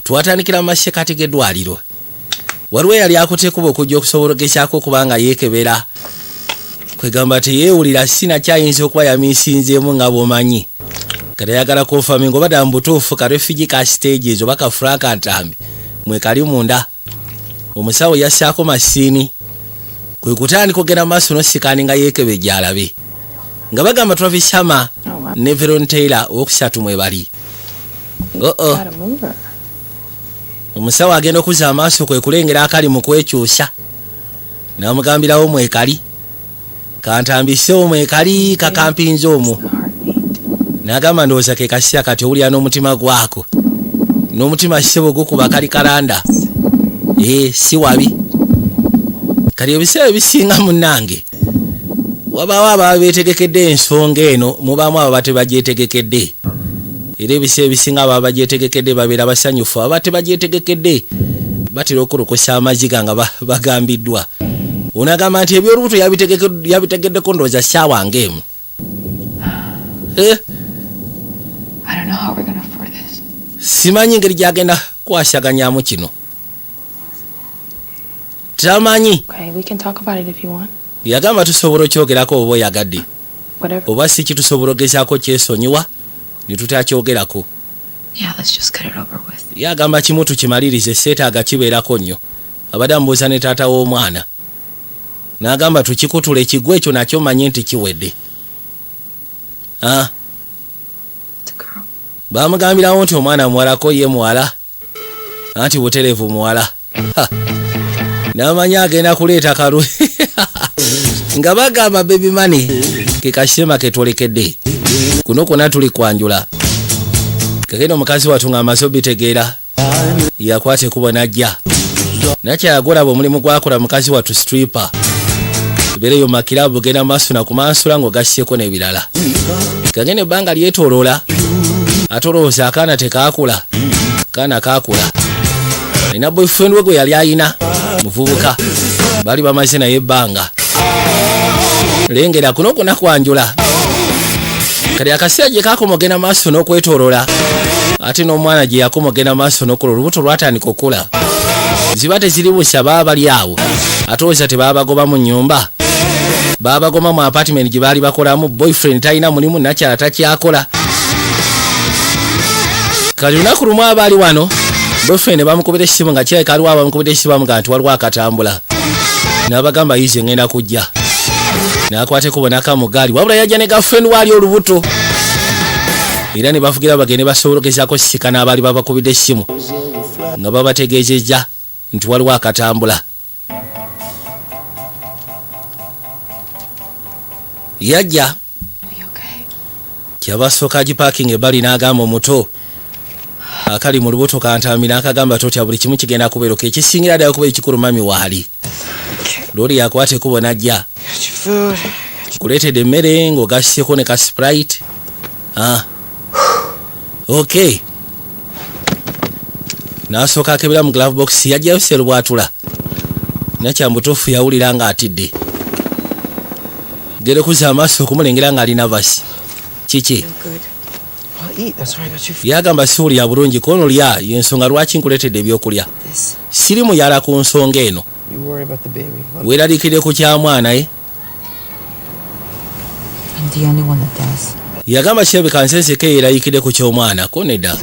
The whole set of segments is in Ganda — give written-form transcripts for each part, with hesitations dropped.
twatandikira mu masekati g'eddwaliro. Waliwo yali akuteekuba okujja okusobologezaako kubanga yeekebera. Kwegamba teyeewulira sinakyayinza okuba yamiisinzeemu nga bw'omanyi. Kati ayagala confirming oba ddala mu butuufu ka refugee ka stages oba ka Frank Ntambi mwekali munda. Omusawo yassaako masiini. Kwe kutandika okugenda maaso n'osikaani nga yeekebejja alabe. Nga bagamba Travis Shammer ne Veron Taylor owokusatu mwebali. Omusawo agenda okuzza amaaso kwe kulengera akali mu kwekyusa. N'amugambirawo mwekali. Kantambise omwekali kakampinze omwo. N'agamba ndowooza ke kasiya kati owulira n'omutima gwako. N'omutima ssebo gukuba kali kalanda. Si wabi. Kali ebiseera bisinga munnange. Wabaawo ababa beetegekedde ensonga eno mubaamu ababa tebagyetegekedde. Era ebiseera bisinga ababa bagyetegekedde babeera basanyufu. Ababa tebagyetegekedde batera okulukusa amaziga nga bagambiddwa. Onagamba nti eby'olubuto yabitegeddeko ndowooza ssaawa ng'emu. Simanyi ngeri gyagenda kwasaganyaamu kino. Tamanyi. Yagamba tusobola okyogerako oba oyagadde. Oba si kitusobola ogezaako kyesonyiwa ne tutakyogerako. Yagamba kimu tukimalirize seetaaga kibeerako nnyo. Abadde amubuuza ne taata w'omwana. N'agamba tukikutula ekigwa ekyo nakyo manye nti kiwedde. Bamugambirawo nti omwana muwalako ye muwala. Anti butereevu muwala. N'amanya agenda kuleeta kalwe. Nga bagamba baby money ke kashema ketwolekedde. Kuno kona tuli kwanjula. Kagenda omukazi watu nga amaso bitegeera. Yakwate kuba najja. Nakyagula omulimu gwakola mukazi watu stripper. Bereyo makilabu genda maaso na kumansula ng'ogasseko n'ebirala. Kagenda ebbanga lyetooloola. Atolooza akaana tekaakula. Kaana kaakula. Alina boyfriend we gwe yali ayina. Muvubuka. Bali bamaze naye ebbanga. Lengera kuno kuna kwanjula. Kali akaseera gye kaakomogenda maaso n'okwetooloola. Ate n'omwana gye yakomogenda maaso n'okola olubuto lwatandika okula. Ziba teziri busa baba bali awo. Atolooza tebabagoba mu nnyumba. Babagoma mu apartment gye baali bakolamu. Boyfriend talina mulimu nakyala takyakola. Kali lunaku lumu abaali wano. Boyfriend bamukubira essimu nga kirabika aliwo abamukubira essimu bamugamba nti waliwo akatambula. N'abagamba yize ngenda kujja. N'akwata ekkubo n'akamu gaali wabula yajja ne girlfriend waali olubuto. Era ne bavugira bagende basobologezaako sika n'abaali babakubidde essimu nga babategeezezza nti waliwo akatambula. Yajja kyabasooka agipaakinga ebbali n'agamba omuto akali mu lubuto Kantambi n'akagamba totya buli kimu kigenda kubeeruka ekisingira ddala kuba ekikulu mami waali. Loori yakwata ekkubo n'ajja. Kuleetedde emmere ng'ogasseko ne ka Sprite. Okay. N'asooka akebera mu glove box yajjayo serubwatula. Nakyambutuufu yawulira ng'atidde. Gere kuza amaaso okumulengera ng'alina vasi. Kiki? Yagamba siwulira bulungi kono lya yensonga lwaki nkuleetedde ebyokulya. Siri muyala ku nsonga eno. Weeraliikirire ku kya mwana Yagamba kirabika nsenseke yeeraliikirire ku ky'omwana ko nedda.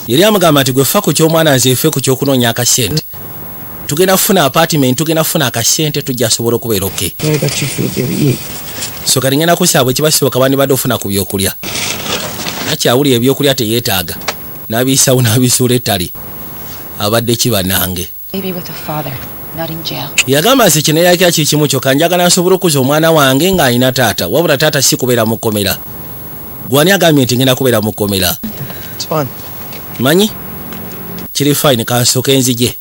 Yali amugamba nti gwe ffa ku ky'omwana nze ffe ku ky'okunoonya akasente. Tugenda kufuna apartment, tugenda kufuna akasente tujja sobola okubeera oke. So kati ngenda kusaba ekibasiboka bandi badde ofuna ku byokulya. Nakyawulira ebyokulya teyeetaaga. N'abiisawo n'abisuula ettale. Abadde kiba nange. Yagamba nsi kino yakya kikimu kyokka njagala nsobola okuza omwana wange ng'alina taata. Wabula taata si kubeera mu kkomera. Gwani agambye nti ngenda kubeera mu kkomera. Manyi? Kiri fine kansooka enzije.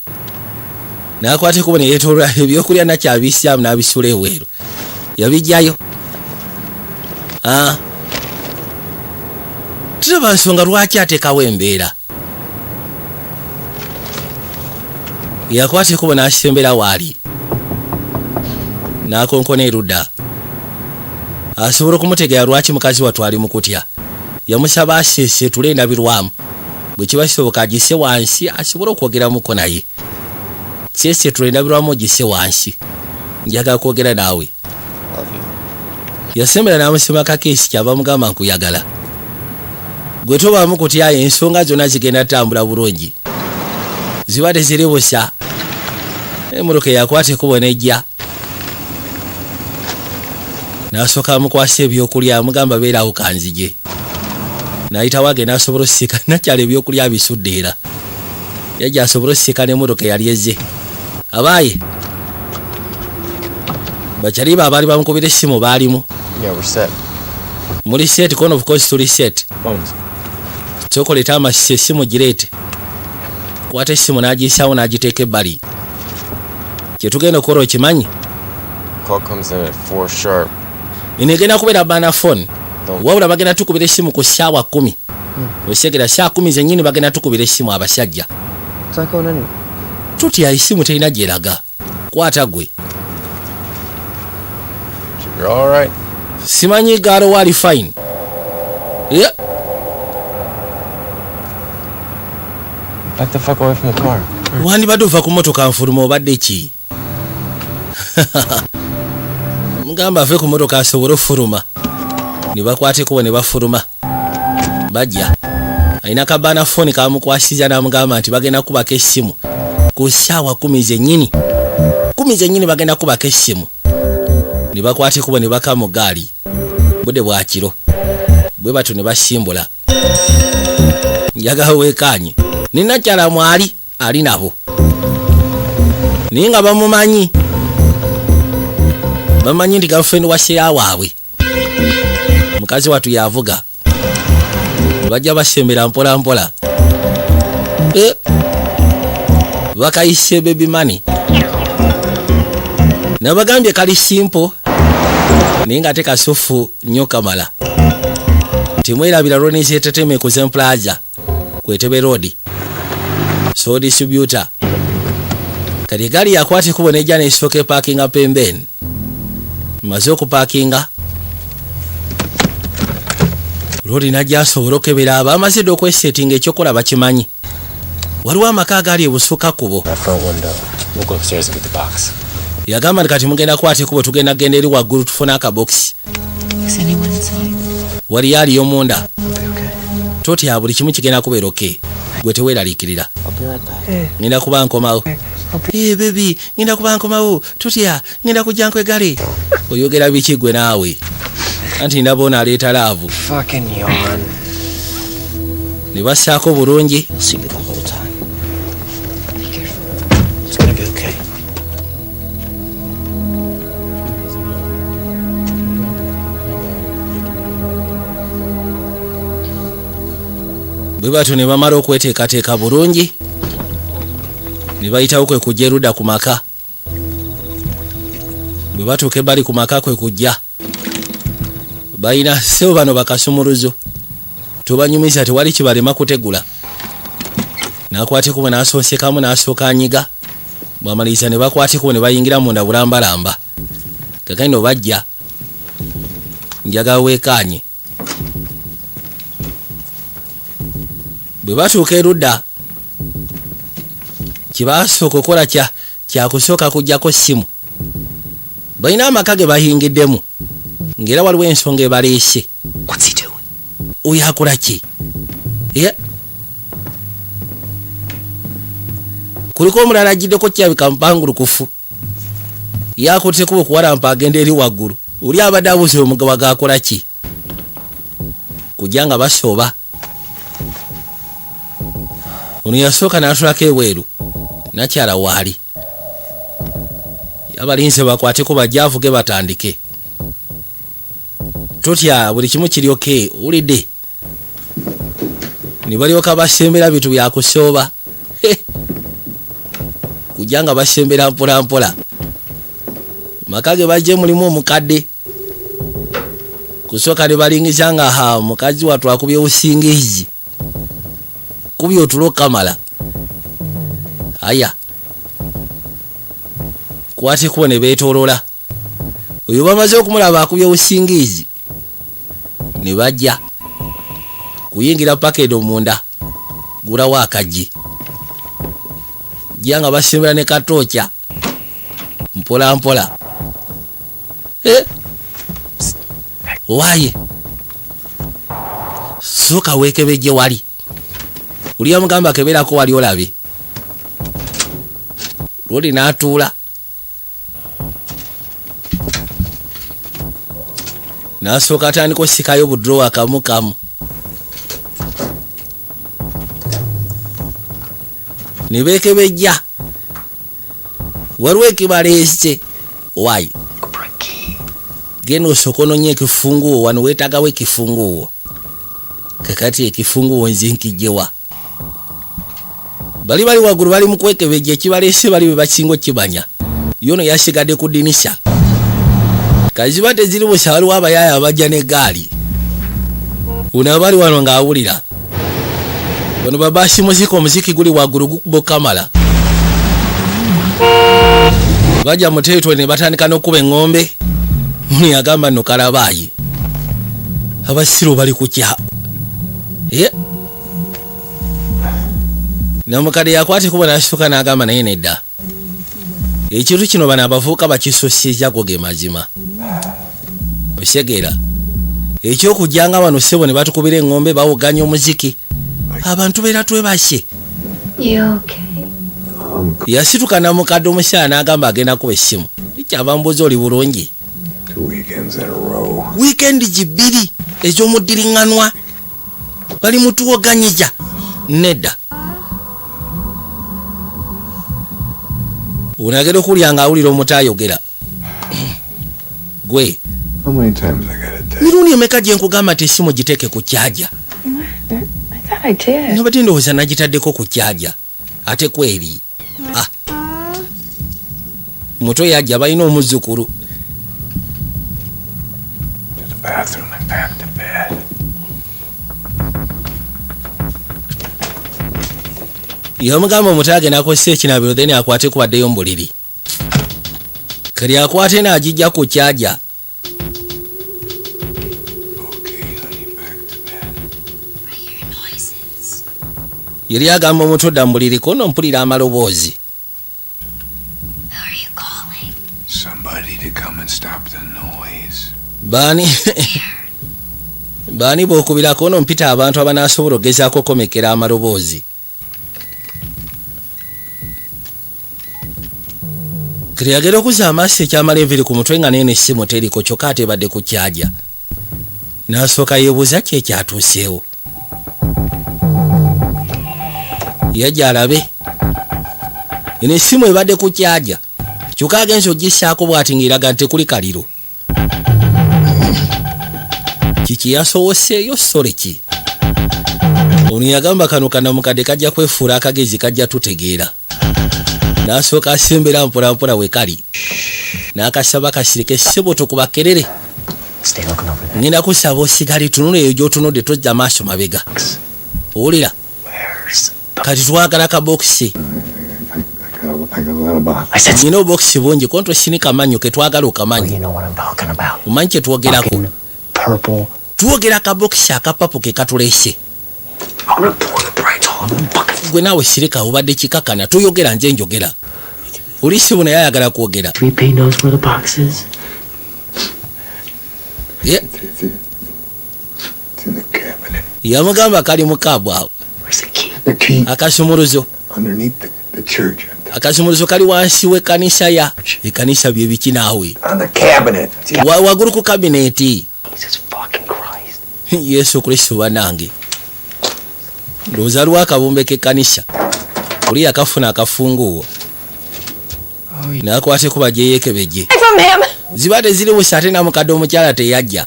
N'akwata ekkubo ne yeetooloola ebyokulya nakyabissaamu n'abisuula eweeru. Yabijjayo. Tulaba nsonga lwaki ateekawo embeera. Yakwata ekkubo n'asembera waali. N'akonkona erudda. Asobola okumutegeera lwaki mukazi wattu ali mu kutya. Yamusaba aseese tule endabirwamu. bwe kibasoboka agise wansi asobole okwogeramuko naye. Kyese tulendabirwamu gise wansi. Njagala kwogera naawe. Yasembera n'amusema kakeesi kyava mugamba nkuyagala. Gwe tobaamu kutyayo ensonga zonna zigenda tambula bulungi. Ziba teziribusa. Emmotoka yakwata ekkubo n'ejja. N'asooka amukwasa ebyokulya amugamba beerawo kanzije. N'ayitawo agenda asobola osika nakyala ebyokulya bisudde era. Yajja asobola osika n'emmotoka yali ezze. Abaaye bakyaliba abaali bamukubira essimu baalimu. Yeah, we're set. Muli set kono of course tuli set. Phones. Chokoleta amasise essimu gireete. Kwata essimu n'agiyisawo n'agiteeka ebbali. Kye tugenda okukola okimanyi? Call comes in at 4 sharp. Inegenda kubeera bana phone. Wabula bagenda tukubira essimu ku ssaawa 10. Osegera saa 10 zennyini bagenda tukubira essimu abasajja. Tako nani? Tutya essimu terina gyeraga. Kwata gwe. You're all right. Simanyi gaalo wali fine. Yeah. Back the fuck away from the car. Wandibadde ova ku mmotoka nfuluma obadde ki? Mugamba ave ku mmotoka asobole ofuluma. Ne bakwateko ne bafuluma. Bajja. Alina kabaana foni kamukwasiza n'amugamba nti bagenda kubaka essimu. Ku ssaawa 10 zennyini. 10 zennyini bagenda kubaka essimu. Ne bakwateko ne baka mu gaali. Budde bwa kiro. Bwe batu ne basimbula. Njagala weekaanye. Nina kyala mwali ali nabo. Ninga bamumanyi. Bamanyi nti girlfriend wa sheya waabwe. Mukazi watu yavuga. Bajja basembera mpola mpola. Bakayise baby money. Nabagambye kali simple. Ninga teka sofu nnyo kamala. Timwerabira Ronnie's Entertainment ku Zen Plaza. Kwetebe road. So distributor. Kali gari yakwate kubona ejja n'esooka parkinga pembeni. Maze okuparkinga. Lori najja asobola okebera abamazidde okwesettinga ekyokola bakimanyi. Waliwo amaka agali ebusuka kubo. That front window. We'll go upstairs and get the box. Yagamba kati mugenda kwate kubo tugenda genda eri waggulu tufuna akaboksi. Is anyone inside? Wali yali omunda. Okay. Totya buli kimu kigenda kubeera okay. Gwe teweeraliikirira. I'll be right back. Ngenda kuba nkomawo. Baby, ngenda kuba nkomawo. Tutya, ngenda kujja nkwegale. Oyogera biki gwe naawe? Anti ndabona aleeta laavu. Fucking yawn. Ne bassaako bulungi. You'll see me the whole time. Be careful. It's gonna be okay. Bwe batu ne bamala okweteekateeka bulungi. Ne bayitawo kwe kujja erudda ku maka. Bwe batuuka ebbali ku maka kwe kujja. Bayina ssebo bano bakasumuluzo. Tubanyumiza tewali kibalema kutegula. N'akwateko bwe n'asonsekamu n'asooka anyiga. Bw'amaliriza ne bakwateko ne bayingira munda bulambalamba. Kakandi no bajja. Njagala weekaanye. Bwe batuuka erudda. Kibasooka okukola kyakusooka kujjako ssimu. Balina amaka ge bahingiddemu. Ngera waliwo ensonga ebaleese. What's he doing? Oyo akola ki? Kuliko omulala agiddeko kyabika mpangulukufu. Yakutte kuba okuwalampa agenda eri waggulu. Oli abadde abuuza omugabo gakola ki? Kujja nga basooba. Ono yasooka n'atulako ebweru. Nakyala waali. Abalinze bakwateko bajja avuge batandike. Totya buli kimu kiri okay, ulidde. Ne balyoka basembera bitu bya kusooba. Kujja nga basembera mpola mpola. Makage bajje mulimu omukadde. Kusooka ne balingiza nga mukazi watu akubye obusingizi. Kubye otulo kamala. Aya. Kwate kuba ne beetolola. Oyo bamaze okumulaba akubye obusingizi. Ne bajja. Kuyingira pakedo munda. gulawo akaji janga basimbira ne katocha mpola mpola waye soka wekebeje wali uliya mugamba kebera ko wali olabi lodi natula nasoka atandika osikayo budrowa akamukamu nibekebejja waliwo ekibalese wayi genda osokono nye ekifunguwo wano weetagawo ekifunguwo kakati ekifunguwo nze nkijjewa bali waggulu bali mukwekebejja ekibalese bali bebakinga okibanya yono yasigadde ku dinisha kaziba teziri busa waliwo abayaya abajja n'eggaali uno bali wano ng'awulira wano babasi muziki omuziki guli waggulu gukuba kamala bajja mu territory ne batandika n'okkuba eŋŋombe muno yagamba nno kalabaayi abasiru bali ku kya namukadde yakwate kuba n'asituka n'agamba naye nedda ekintu kino bano abavubuka bakisosizza go ge mazima osegeera ekyokujjanga wano ssebo ne batukubira eŋŋombe bawoganya omuziki abantu beera twebasye yasituka namukadde omukyala n'agamba agenda kuba essimu ikyava mbuzi oli bulungi wiikendi gibbiri ez'omuddiriŋŋanwa bali mutuwoganyija nedda unagera okulya nga awulira omutaayogera gwe mirundi emeka gye nkugamba ti essimu giteeke ku kyaja nobati ndowooza nagitaddeko ku kyaja ate kweri muto yajja balina omuzzukulu yomugamba omutaage nakozesa ekinabiro then akwate kubaddeyo mbuliri kali akwate n'agijja ku kyaja yali agamba omuto dda mbuliri kono mpulira amaloboozi baani bw'okubirako ono mpita abantu abanaasobola ogezaako okomekera amaloboozi kiri yagera okuzza amaaso ekyamala eviri ku mutwe nga neeno essimu teriko kyokka atebadde ku kyaja n'asooka yeebuuza ki ekyatuuseewo yajja alabe eno essimu ebadde ku kyaja kyokka agenza ogissaako bw'ati ng'eraga nti tekuli kaliro kiki yasowoseeyo sole ki ono yagamba kano kanamukadde kajja kwefuula akagezi kajja tutegeera n'asooka asembera mpolampola we kali n'akasaba kasirike ssebo tokubakerere ngenda kusaba osigale tunula eyo gy'otunudde tojja maaso mabega owulira kati twagala kabokisi nina obokisi bungi konto sinika manyo ketwagala okamanyi omanyi kyetwogerako twogera kabokisi akapapu ke katulese gwe naawe sirika obadde kikakana tuyogera nje njogera olisi buno yayagala kwogera yamugamba kali mukaabu awo akasumuluzo akasumuluzo kali wansi w'ekkanisa ya ekkanisa bye biki naawe waggulu ku kabineti yesu kristo banange ndowooza lwa akabumbe k'ekkanisa oli yakafuna akafunguwo n'akwate kuba gye yeekebejje ziba teziri busa ate namukadde omukyala teyajja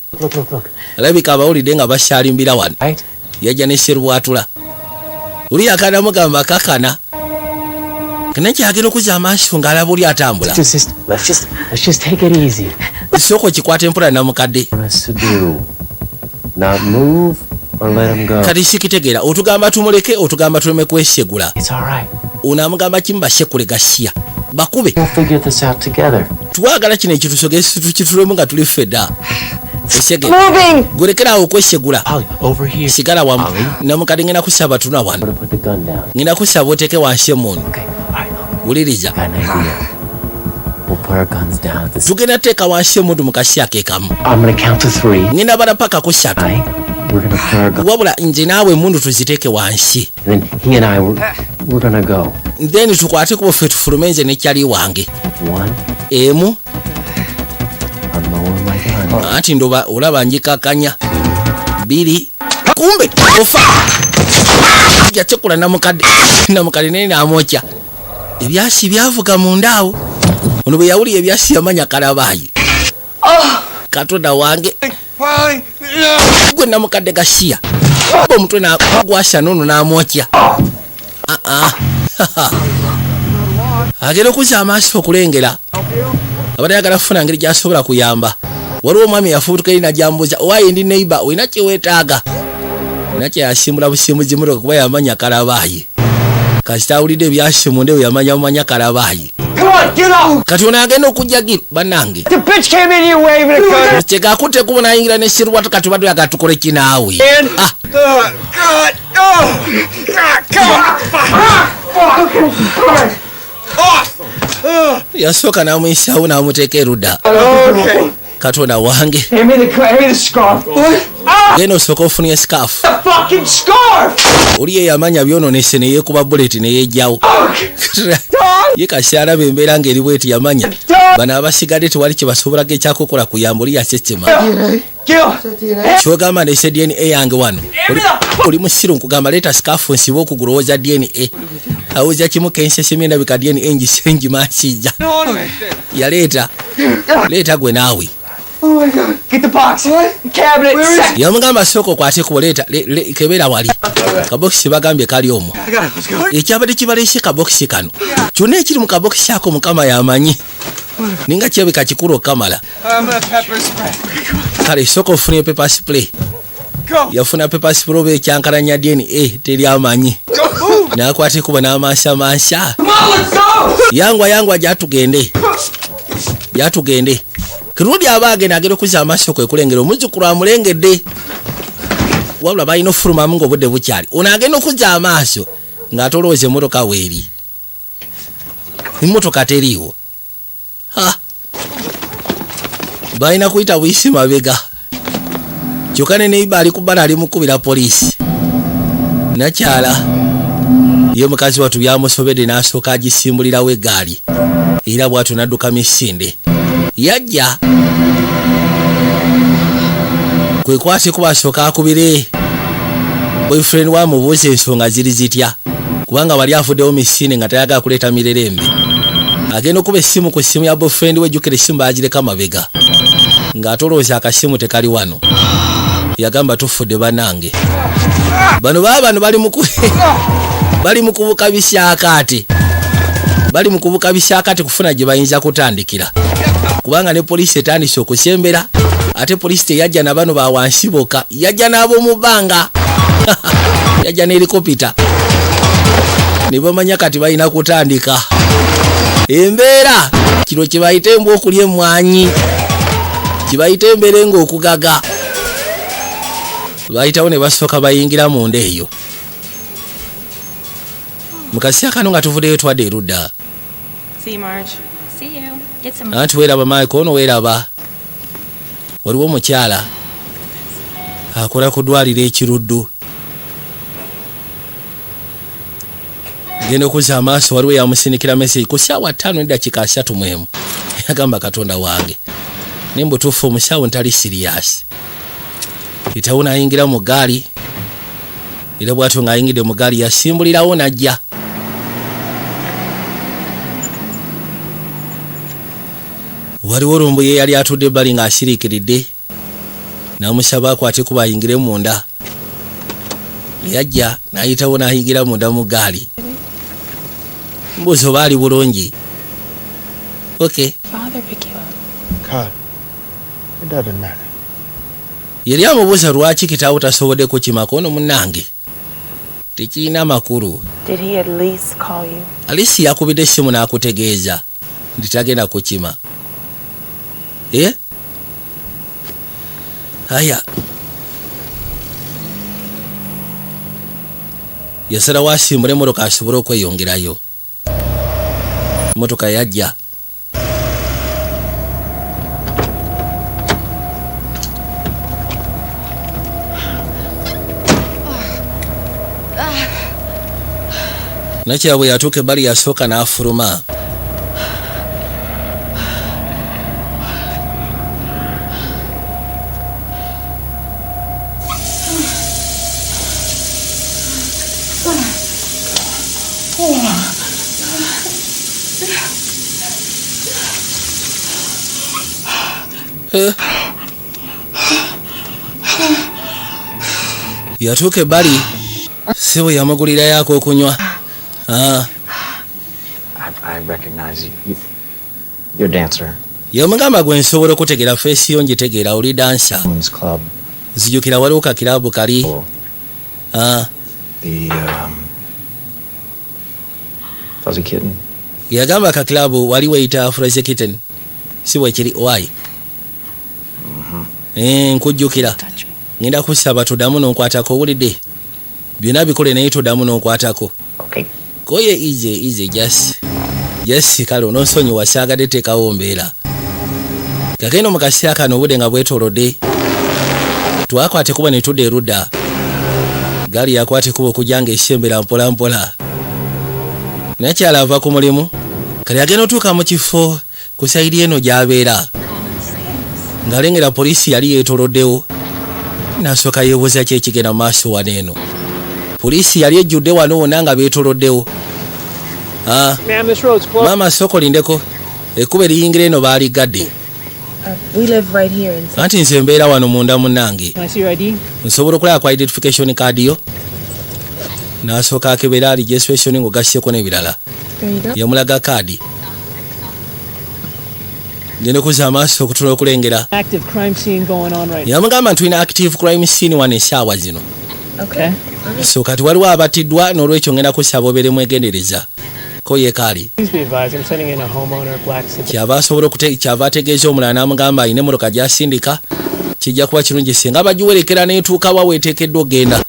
alabika abawulidde nga bakyalimbira wano yajja ne serubwatula oli yakanamugamba kakana nekyagera okuzza amaaso ng'alaba oli atambula sooka okikwata empola namukadde kati sikitegeera otugamba tumuleke otugamba tuleme kwesegula onaamugamba kimubasye kulegasiya bakube twagala kino ekitusogesi tukitulemu nga tuli fedda Gurekerawo okweshegula. Ollie, over here. Sigala wamu. Namukadde ngenda kusaba tuna I'm wano. gonna put the gun down. Ngenda kusaba oteeke wansi emundu. Okay, alright. Wuliriza. Got an idea. We'll put our guns down at the Tugenda teeka wansi emundu mu kasya keekamu. I'm gonna count to 3. Ngenda bala paka ku 3. Alright? We're gonna put our guns. Wabula nze naawe emundu tuziteeke wansi. And then he and I, we're gonna go. Then tukwate ku ffe tufulume nze ne kyali wange. 1. Emu. I'm lowering my gun. Anti ndoba olaba njikakanya. 2. Kumbe ofa. Yachekula namukadde nene amokya. Ebyasi byavuga mu ndaawo. Ono bwe yawuli ebyasi yamanya Kalabayi. Katonda wange. Gwe namukadde gashiya. Omutwe nagwasha nono n'amokya. Agera okuza amaaso okulengera. Abadde ayagala kufuna ngeri gy'asobola kuyamba. Waliwo omwami yafuutuka eri najambuza owaye ndi neighbor olina kye weetaaga. Nakye yasimbula busimbuzi mutoka kuba yamanya Kalabayi. Kasita awulidde ebyasimunde we yamanya Kalabayi. Kati ono agenda okujjagira bannange. The bitch came in here waving a gun. Kyekakutte kuba n'ayingira ne sirwatu kati badde yagala tukole kinaawe. God. Yasooka n'amuyisaawo n'amuteeka erudda. Okay. Katonda wange. Hand me the scarf. What? Genda osooka ofunye scarf. The fucking scarf! Oli ye yamanya byononese ne yeekuba bullet ne yeejjawo. Ye kasyalaba embeera ng'eri bweti yamanya. Bano abasigadde tewali kye basobolako ekyakukola kuyamba oli yakyekima. Kyogamba nese DNA yange wano. Oli musiru nkugamba leeta scarf nsibe okugulu owoza DNA. Awoza kimu kensesemye ndabika DNA ngisengi maakijja. Yaleeta. Leeta gwe naawe. Oh my God. Get the box. What? Cabinet. Where is it? Yamugamba sooka okwate kuboleeta kebera wali. Kabokisi bagambye kali omwo. Let's go. Ekyabadde kibaleese kabokisi kano. Kyonna ekiri mu kabokisi ako Mukama yamanyi. Ninga kirabika kikulu okamala. I'm gonna pepper spray. Kale sooka ofunye pepper spray. Go. Yafuna pepper spray oba ekyankalanya DNA teri amanyi. N'akwate kuba n'amansa. Come on, let's go. Yangwa gyatugende. Kirudi abaagenda agera okuza amaaso kwe kulengera omuzzukulu amulengedde. Wabula balina ofulumamu ng'obudde bukyali. Ono agenda okuza amaaso ng'atolooza emmotoka weeri. Emmotoka teriiwo. Balina kuyita buyisi mabega. Kyokka ne neiba ali ku bbala ali mukubira poliisi. Nakyala. Ye mukazi watu byamusobedde n'asooka agisimbulirawo eggaali. Era bw'atyo n'adduka misinde. Yajja. Kwekwate kuba asooka akubire. Boyfriend wamubuuza ensonga ziri zitya. Kubanga wali afuddewo misinde nga tayagala kuleeta mirerembe. Agenda okuba essimu ku ssimu ya boyfriend we ejjukira essimu baagireka mabega. Ng'atolooza akasimu tekali wano. Yagamba tufudde bannange. Bano bali mu kubuka bisyakaate. Bali mu kubuka bisyakaate kufuna gye bayinza kutandikira. Kubanga ne poliisi etandise okusembera. Ate poliisi teyajja na bano bawansiboka. Yajja n'abo mu bbanga. Yajja n'helikopita. Ne bamanya kati balina kutandika. Embeera kino kye bayita embwa okulya emmwanyi. Kye bayita emberenga okugaga. Bayitawo ne basooka bayingira munda eyo. Mukasi akano nga tuvuddeyo twadde erudda. See you, Marge. See you. Get some. Anti weeraba Mike, ono weeraba. Waliwo omukyala akola ku ddwaliro ekiruddu. Genda okuza amaaso waliwo yamusindikira message ku ssaawa 5:30 yagamba Katonda wange. Nembutuufu omusawo ntali serious. Itawo n'ayingira mu ggaali. Era bw'atyo ng'ayingidde mu ggaali yasimbulirawo n'ajja. Waliwo olumbu ye yali atudde ebbali ng'asiriikiridde. N'amusaba akwate kuba ayingire munda. Yajja n'ayitawo n'ayingira munda mu ggaali. Mbuuza oba ali bulungi. Okay. Father pick you up. God, it doesn't matter. Yali amubuuza lwaki kitaawo tasobodde kukimako ono munnange. Tekirina makulu. Did he at least call you? Alisi yakubidde essimu n'akutegeeza nti tagenda kukima. Aya. Yasalawo asimbule emmotoka asobole okweyongerayo. Emmotoka yajja. Nakyabwe yatuuka ebbali yasooka n'afuluma. Yatuuka ebbali ssebo yamugulirayo ak'okunywa. I recognize you. You're a dancer. Yamugamba gwe nsobola okutegeera feesi yo ngitegeera oli dansa. Women's club. Zijjukira waliwo kakiraabu kali. Oh. The Fuzzy Kitten. Yagamba kakiraabu wali weyita Fuzzy Kitten. Si bwe kiri why? Nkujjukira. Ngenda kusaba tuddamu n'onkwatako owulidde. Byonna bikole naye tuddamu n'onkwatako. Okay. Koye easy just kale onoonsonyiwa saagadde teekawo mbeera. Kagenda mu kaseera kano obudde nga bwetoolodde. Twakwate kuba ne tudda erudda. Gaali yakwate kuba okujja ng'esembera mpola mpola. Nakyala ava ku mulimu. Kale agenda otuuka mu kifo ku sayidi eno gy'abeera. Ng'alengera poliisi yali yeetooloddewo. N'asooka yeebuuza ki ekigenda mu maaso wano eno. Poliisi yali ejjudde wano wonna nga beetooloddewo. Maama sooka olindeko. Ekkubo eriyingira eno baaligadde. We live right here in Anti nze mbeera wano munda munnange. Can I see your ID? Nsobola okulaba ku identification card yo. N'asooka akebera registration ng'ogasseko n'ebirala. There you go. Yamulaga kaadi. Ngenda okuzza amaaso okutunula okulengera. Active crime scene going on right now. Yamugamba tulina active crime scene wano essaawa zino. Okay. So kati waliwo abattiddwa n'olwekyo ngenda kusaba obeere mwegendereza. Ko yeekaali. Please be advised, I'm sending in a homeowner black city. Kyava asobola kyava ategeeza omulala n'amugamba alina emmotoka gy'asindika. Kijja kuba kirungi singa bagiwerekera n'etuuka wa weeteekeddwa ogenda.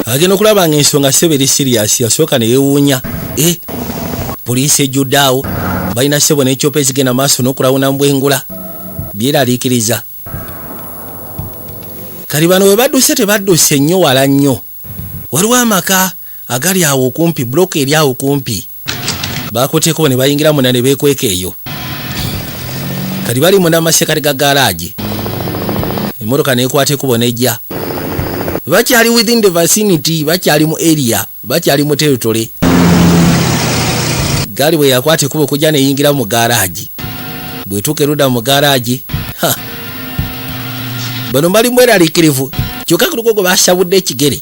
Agenda okulaba ng'ensonga ssebo eri siriasi yasooka ne yeewuunya. Poliisi ejjudde awo. Balina ssebo n'ekyopa ezigenda maaso n'okulawuna mu bwengula. Byeraliikiriza. Kali bano we badduse tebadduse nnyo wala nnyo. Waliwo amaka agali awo okumpi, bulooka eri awo kumpi. Baakuteeko ne bayingira munda ne beekweka eyo. Kali bali munda masekati ga garage. Emmotoka n'ekwata ekkubo n'ejja. Bakyali within the vicinity, bakyali mu area, bakyali mu territory. Gaali bwe yakwata ekkubo okujja n'eyingira mu garage. Bwetuuka erudda mu garage. Bano bali mweraliikirivu. Kyokka kuliko gwe baasabudde ekigere.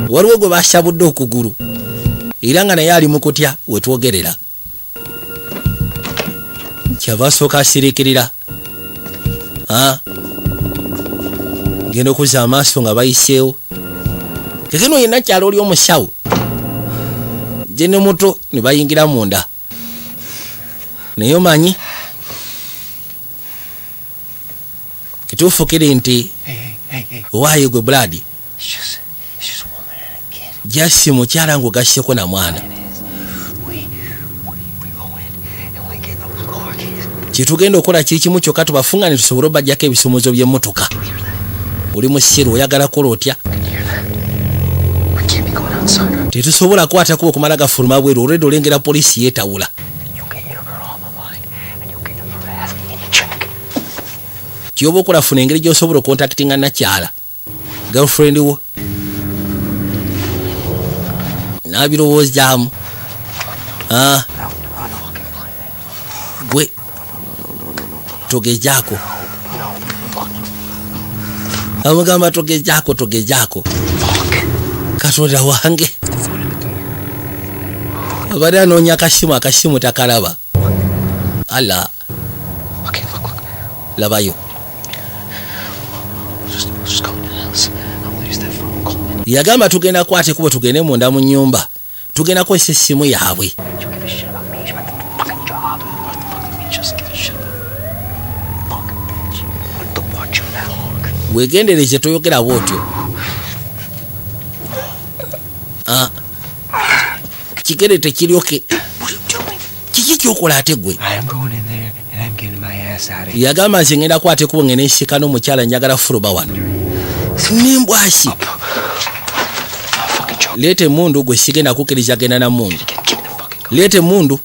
Waliwo gwe baasabudde okugulu. Era nga naye ali mu kutya wetwogerera. Kyava asooka asiriikirira. Ngenda okuzza amaaso nga bayiseewo. Kekeno yenna kyalo oli omusawo. Je ne muto ne bayingira munda. Naye omanyi kituufu kiri nti owaayo gwe Brad. It's just a woman and a kid. Jasi mukyala ng'ogasseko na mwana. We go in and we get those car keys. Kyetugenda okukola kiri kimu kyokka tubafunga ne tusobole obajjako ebisomozo by'emmotoka. Oli musiru oyagala kola otya? We can't be going outside. Tetusobola kwata kuba okumala gafuluma bweru olwedde olengera poliisi yeetawula. You get your girl on the line and you get her ass in check. Kyoba okola funa engeri gy'osobola okontaktinga nakyala. Girlfriend wo. N'abirowoozaamu. Gwe. Togezaako. Amugamba togezaako. Katonda wange. Abadde anoonya akasimu takalaba. Ala. Okay, look. Labayo. Just go in the house. I'll use that phone call. Yagamba tugenda kwate kuba tugende munda mu nnyumba. Tugenda kwesa essimu yaabwe. You give a shit about me. It's my fucking job. What the fuck do you mean just give a shit about me? wegendereze toyogera bwotyo. Kigere tekiryoke. Kiki kyokola ate gwe? I am going in there and I'm getting my ass out of here. Yagamba nze ngenda kwate kubo ngene nshika n'omukyala njagala fuloba wano. Nimbwashi. Lete mundu gwe sigenda kukiriza genda na mundu. Lete mundu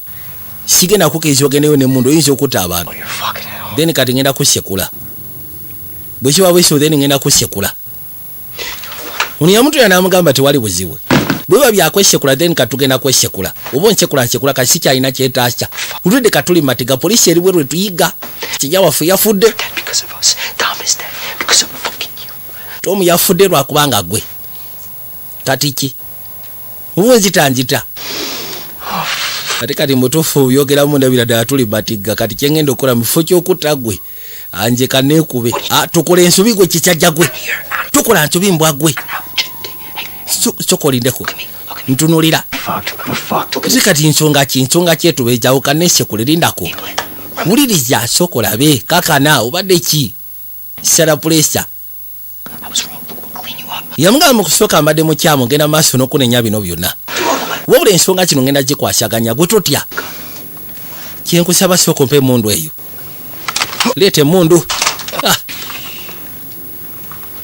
sigenda kukiriza ogendeyo ne mundu oyinza okutta abantu. Then kati ngenda kusekula. Bwe kiba bwesyo then ngenda kusekula. Uniya muntu yanamugamba tewali buzibu. Bwe byakwesekula then katugenda kwesekula. Obo nsekula nsekula kasicha ina kyetacha. Ulide katuli matiga polisi eri bwe tuyiga. Kijawa fu yafudde. Because of us. Tom is dead because of fucking you. Tom yafudde lwa kubanga gwe. Katiki. Uwonzitanjita. Kati kati mutufu yogera munda bilada tuli matiga kati kyengendo kola mifo okutagwe. Anje kanekube. Tukola ensubi gwe kikyajja gwe. Tukola nsubi mbwa gwe. Sokolindeko. Ntunulira. Kati nsonga kyetubejawo kanese kulirindako. Muliriza sokola be kakana obadde ki? Sara pressure. Yamugamba kusoka amade mu kyamu ngenda maaso n'okunenya bino byonna. Wabula ensonga kino ngenda gikwasaganya gwe totya. Kyenkusaba soko mpe mundu eyo. Lete mundu.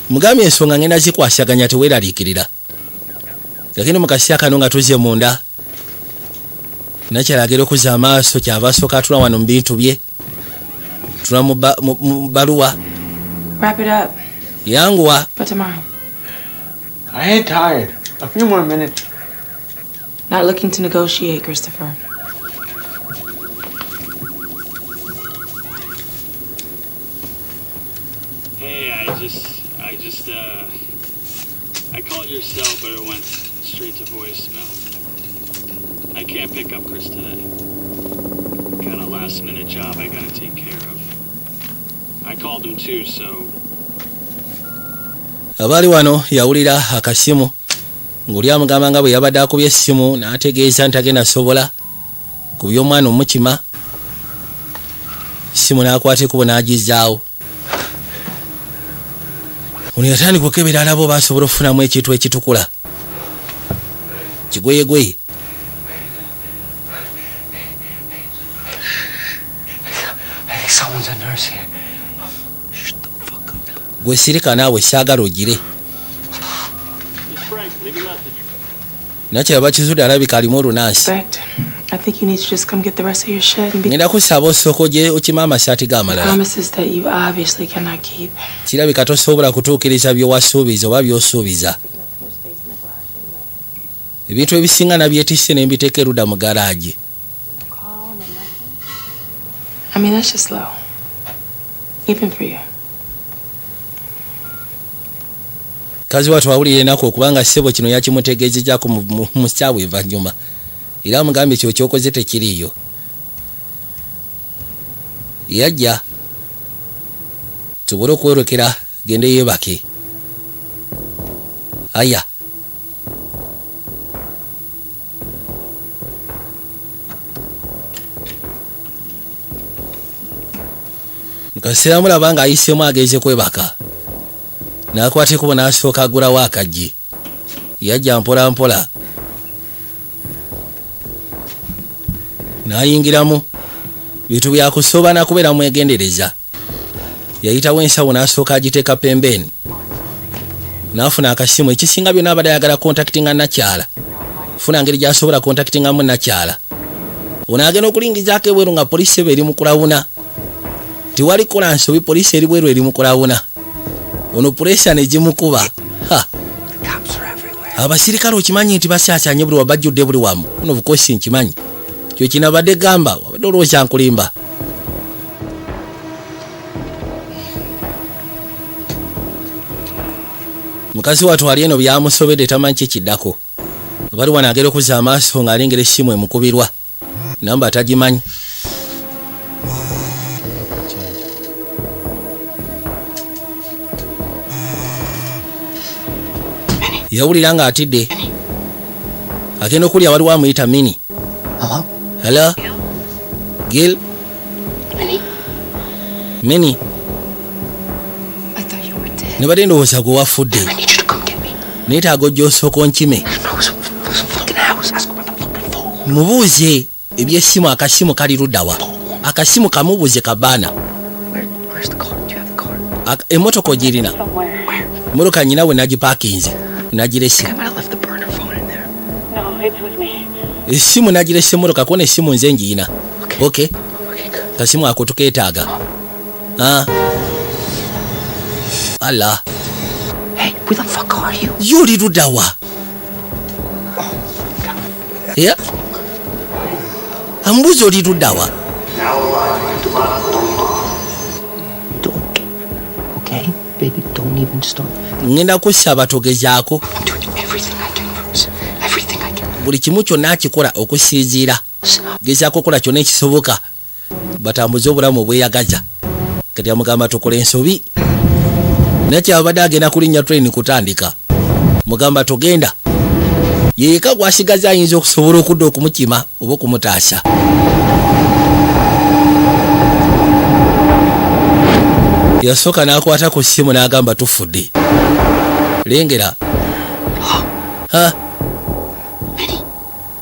Mugambye ensonga ngenda gikwasaganya teweeraliikirira. Lakini mukasya kano nga tuzze munda. Nakyalagera okuza amaaso kyava asooka atula wano mu bintu bye. Tula mu baluwa. Wrap it up. Yanguwa. For tomorrow. I ain't tired. A few more minutes. Not looking to negotiate, Christopher. Hey, I called your cell, but it went straight to voicemail. I can't pick up Chris today. Got a last-minute job I gotta take care of. I called him too, so... Abali wano yawulira akasimu. Nguli amugamba nga bwe yabadde akubye essimu n'ategeeza ntagenda sobola ku by'omwana omukima. Simu n'akwata ekubo n'agizaawo. Ono yatandika okukebera alabo basobola okufunamu ekintu ekitukula. Kigweyegweye. I think someone's a nurse here. Shut the fuck up. Gwe sirika naawe saagala ogire. Nakyaba kizudde alabika alimu olunaasi. I think you need to just come get the rest of your shit and be... Ngenda kusaba osooka gye okima amasaati g'amalala. Promises that you obviously cannot keep. Kirabika tosobola kutuukiriza by'owasuubiza oba by'osuubiza. Ebintu ebisinga nabyetisse ne mbiteeka erudda mu garaaji. I mean, that's just low. Even for you. Kazi watu wawulire ennaku okubanga ssebo kino yakimutegeezezzaako mu ssaawa envanyuma. Era amugambye kyo kyokoze tekiriiyo. Yajja tubule okwerokera gende yeebake. Aya. Nkaseera mulaba nga ayiseemu ageeze kwebaka. N'akwata ekubo n'asooka agulawo akaggi. Yajja mpola mpola. N'ayingiramu. Bintu byakusooba n'akubeera mwegendereza. Yayitawo ensawo n'asooka agiteeka pembeni. N'afuna akasimu ekisinga byonna abadde ayagala contactinga nakyala. Funa ngeri gy'asobola contactingamu nakyala. Ono agenda okulingizaako ebweru nga poliisi eba eri mu kulawuna. Tiwali kola nsobi poliisi eri bweru eri mu kulawuna. Ono pressure ne jimukuba. Abasirikale okimanyi nti basyasyanye buli wabajjudde buli wamu. Ono bukosi nkimanyi. Kyo kinabadde gamba wabadde olowooza nkulimba. Mukazi watu ali eno byamusobedde tamanyi kikiddako. Bali wano agera okuzza amaaso ng'alengera essimu emukubirwa. Namba atagimanyi. Yawulira nga atidde. Agenda okulya waliwo amuyita Mini. Hello? Hello? Gil? Minnie? Mini? I thought you were dead. ne bade ndowooza gwe wafudde I need you to come get me. neetaaga ojja osooka onkime No, it's a fucking house. Ask about the fucking phone. mubuuze ebyessimu akasimu kali luddawa akasimu kamubuuze kabaana Where's the car? Do you have the car? emmotoka ogirina emmotoka nyina we nagipaakinze nagirese I might have left the burner phone in there. No, it's with me. essimu nagirese emmotoka kuona essimu nze njiyina okay Okay, good. kasimu ako tukeetaaga ala Hey, where the fuck are you? yoli luddawa ya amubuuza oli luddawa Don't. Okay, baby, don't even start. ngenda kusaba togezaako I'm doing everything I can, Rose. Everything I can. buli kimu kyonna akikola okusinziira Stop. gezaako okukola kyonna ekisoboka batambuze obulamu obweyagaza kati amugamba tukola ensobi nakyabadde agenda kulinnya train kutandika mugamba togenda yeeka gwasigaza ayinza okusobola okudda okumukima oba okumutaasa yasooka n'akwata ku ssimu n'agamba tufudde lengera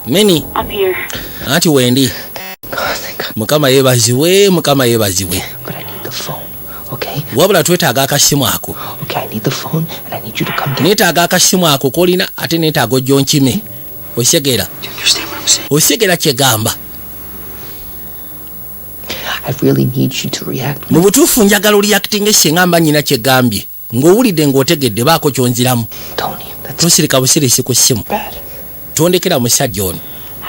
mini I'm here. anti wendi God, thank God. mukama yeebazibwe mukama yeebazibwe But I need the phone. Okay? wabula twetaaga akasimu ako Okay, I need the phone, and I need you to come get me. neetaaga akasimu ako kolina ate neetaaga ojja onkime osegera Do you understand what I'm saying? osegera kyegamba I really need you to react. mu butuufu njagala oliyakitinga esengamba nyina kyegambye ng'owulidde ng'otegedde baako kyonziramu Tony, that's tosirika busirisi ku ssimu bad. tondekera musajja ono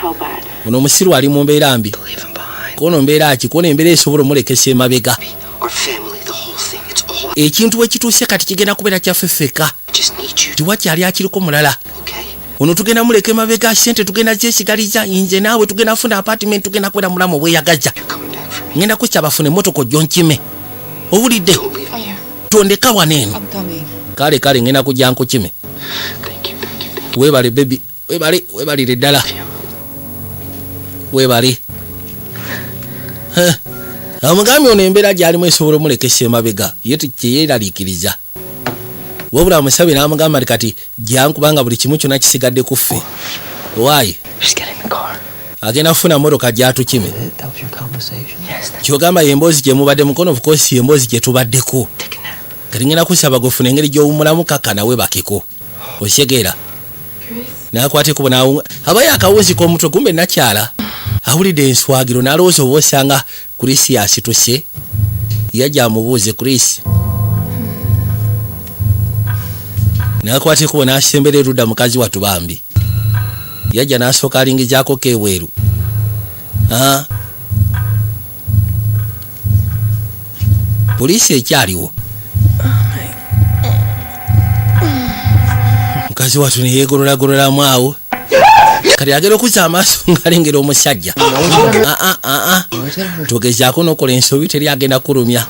How bad? ono omusiru ali mu mbeera mbi To leave him behind. kono mbeera ki kono embeera esobola omulekesa emabega Our family, the whole thing, it's all. ekintu we kituuse kati kigenda kubeera kyaffe ffeka I just need you. tiwakyali akiriko mulala Okay? ono tugenda muleka emabega sente tugenda zesigaliza nze naawe tugenda funa apartment tugenda kubeera mulamu obweyagaza You're coming back for me. ngenda kukyaba funa emmotoka ojja onkime owulidde Don't leave me. tondeka waneeno I'm coming. kale ngenda kujja nkukime Thank you, thank you, thank you. weebale bebi weebalire ddala weebale amugambye ono embeera gyalimu esobola omulekesa emabega ye teyeeraliikiriza wabula amusabye n'amugamba nti kati gyankubanga buli kimu kyonna kisigadde ku ffe waayi Just get in the car. agenda kufuna motoka gyatukime That was your conversation? Yes, that's kyogamba yemboozi gye mubadde mukono of course yemboozi gye tubaddeko take a nap. kati ngenda kusaba gofuna engeri gy'owumulamu kaka nawe bakeko osegeera nakwateko nawu abaye akawuzi k'omutwe gumbe nakyala awulidde enswagiro n'alowooza oba osanga Chris yasituse yajja amubuuze Chris nakwateko n'asembera erudda mukazi watu bambi yajja n'asooka alingizaako kebweru poliisi ekyaliwo mukazi watu neyeegololagololamu awo kati agera okuzza amaaso ng'alengera omusajja togezaako n'okola ensobi teri agenda kulumya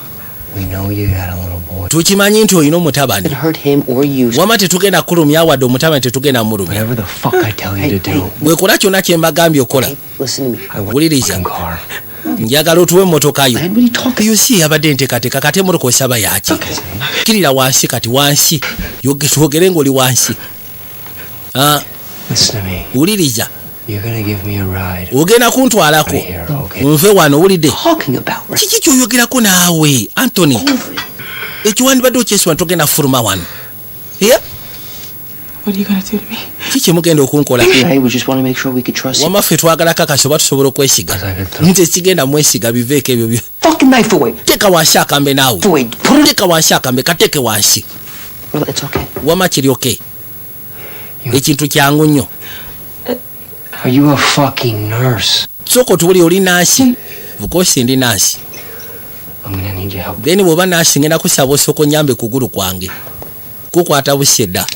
We know you got a little boy. tukimanyi nti olina omutabani It hurt him or you. wama tetugenda kulumya wadde omutabani tetugenda mulumya Whatever the fuck I tell you to do. bwekola kyonna kyembagambye okola Hey, listen to me. I want wuliriza the car. njagala otuwe emmotokayo Man, what are you talking? yo si yabadde nteekateeka kati emmotoka osaba yaki kirira wansi kati wansi twogere ng'oli wansi Listen to me. wuliriza You're gonna give me a ride. ogenda kuntwalako Right here, okay? nve wano owulidde Talking about right? kiki kyoyogerako naawe Anthony ekiwandibadde okyesima togenda fuluma wano What are you gonna do to me? kiki mugenda okunkola Hey, we just want to make sure we could trust you. wamaffe twagala kakasi oba tusobola okwesiga Cause I could throw. nze sigenda mwesiga biveeko ebyo byo Fucking knife away. teeka wansi akambe naawe Away. Put it. teeka wansi akambe kateeke wansi Well, it's okay. wama kiryoke ekintu kyangu nnyo Are you a fucking nurse? sooka otubuli oli naasi bukosi ndi naasi I'm gonna need your help. then bw'oba naasi ngenda kusaba osooka onyambe kugulu kwange kukwata busse dda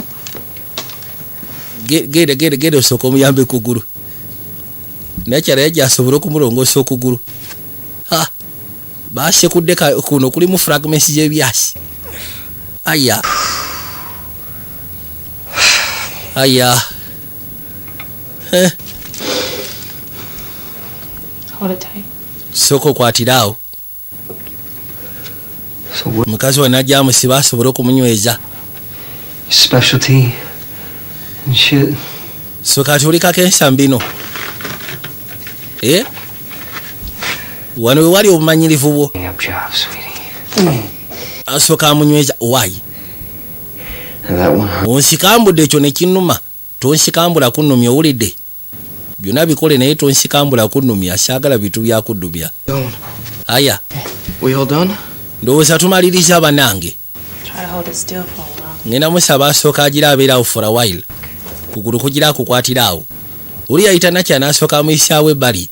genda osooka omuyambe kugulu nakyala yajja asobole okumulongoosa okugulu basekudde kuno kulimu fragments z'ebyasi aya Hold it tight. sooka okwatiraawo So what? mukazi we najja amusiba asobole okumunyweza. Specialty and shit. So kati olikako ensambino wano we wali obumanyirivu bwo. Up job, sweetie. Asooka amunyweza why? That one hurt. Onsikambudde ekyo ne kinnuma. Tonsikambula kunnumya owulidde. Byonna bikole naye tonsikambula kunnumya saagala bitu byakuddubya. Done. Aya. We all done? Ndowooza tumaliriza banange. Try to hold it still for a while. Ngenda musaba asooka agira abeerawo for a while. Kugulu kugira akukwatirawo. Oli yayita nakya n'asooka amuyisaawo ebbali.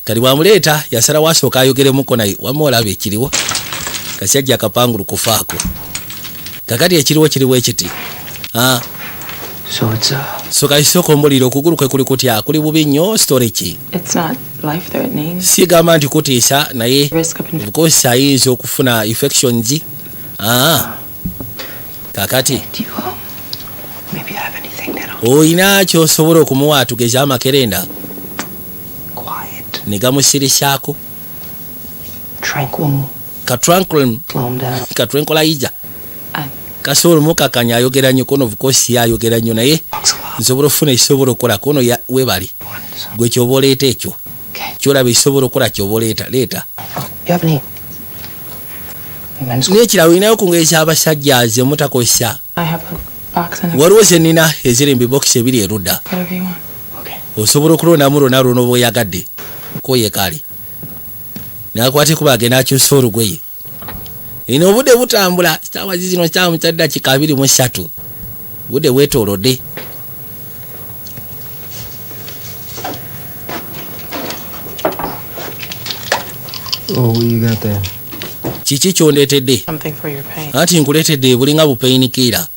Kali bwamuleeta yasalawo asooka ayogeremuko naye wamma olaba ekiriwo. Kasajja akapangulu kufaako. Kakati ekiriwo ekiti. So it's So kaisoko omuliro okugulu kwe kuli kutya kuli bubi nnyo story ki. It's not life threatening. Sigamba nti kutiisa naye Risk of infection. of course ayinza okufuna infections. Kakati Do you maybe have anything that'll oyina ky'osobola okumuwa atugeza amakerenda quiet, ne gamusirisaako tranquil, katranquil slow him down? katranquilizer I- kasobola mukakanya ayogera nnyo kono of course ayogera nnyo naye Talks a lot. nsobola ofuna ekisobola okukola kono webali gwe kyoba oleeta ekyo Okay. kyolaba ekisobola okukola kyoba oleeta leeta. You have any men's N'ekirala olinayo kungereza abasajja ze mutakozesa. I have a box and a Waliwo ze nnina eziri mu bibokisi ebiri erudda. whatever you want. Okay. Osobola okulondamu lwonna luno bw'oyagadde koye kali n'akwate kuba agenda akyusa olugoye. Eno obudde butambula kitaawa zino kyamu kya ddakiika 23 budde bwetoolodde. Oh, what you got there? Kiki kyondeetedde? Something for your pain. Anti nkuleetedde bulinga bupeinikira.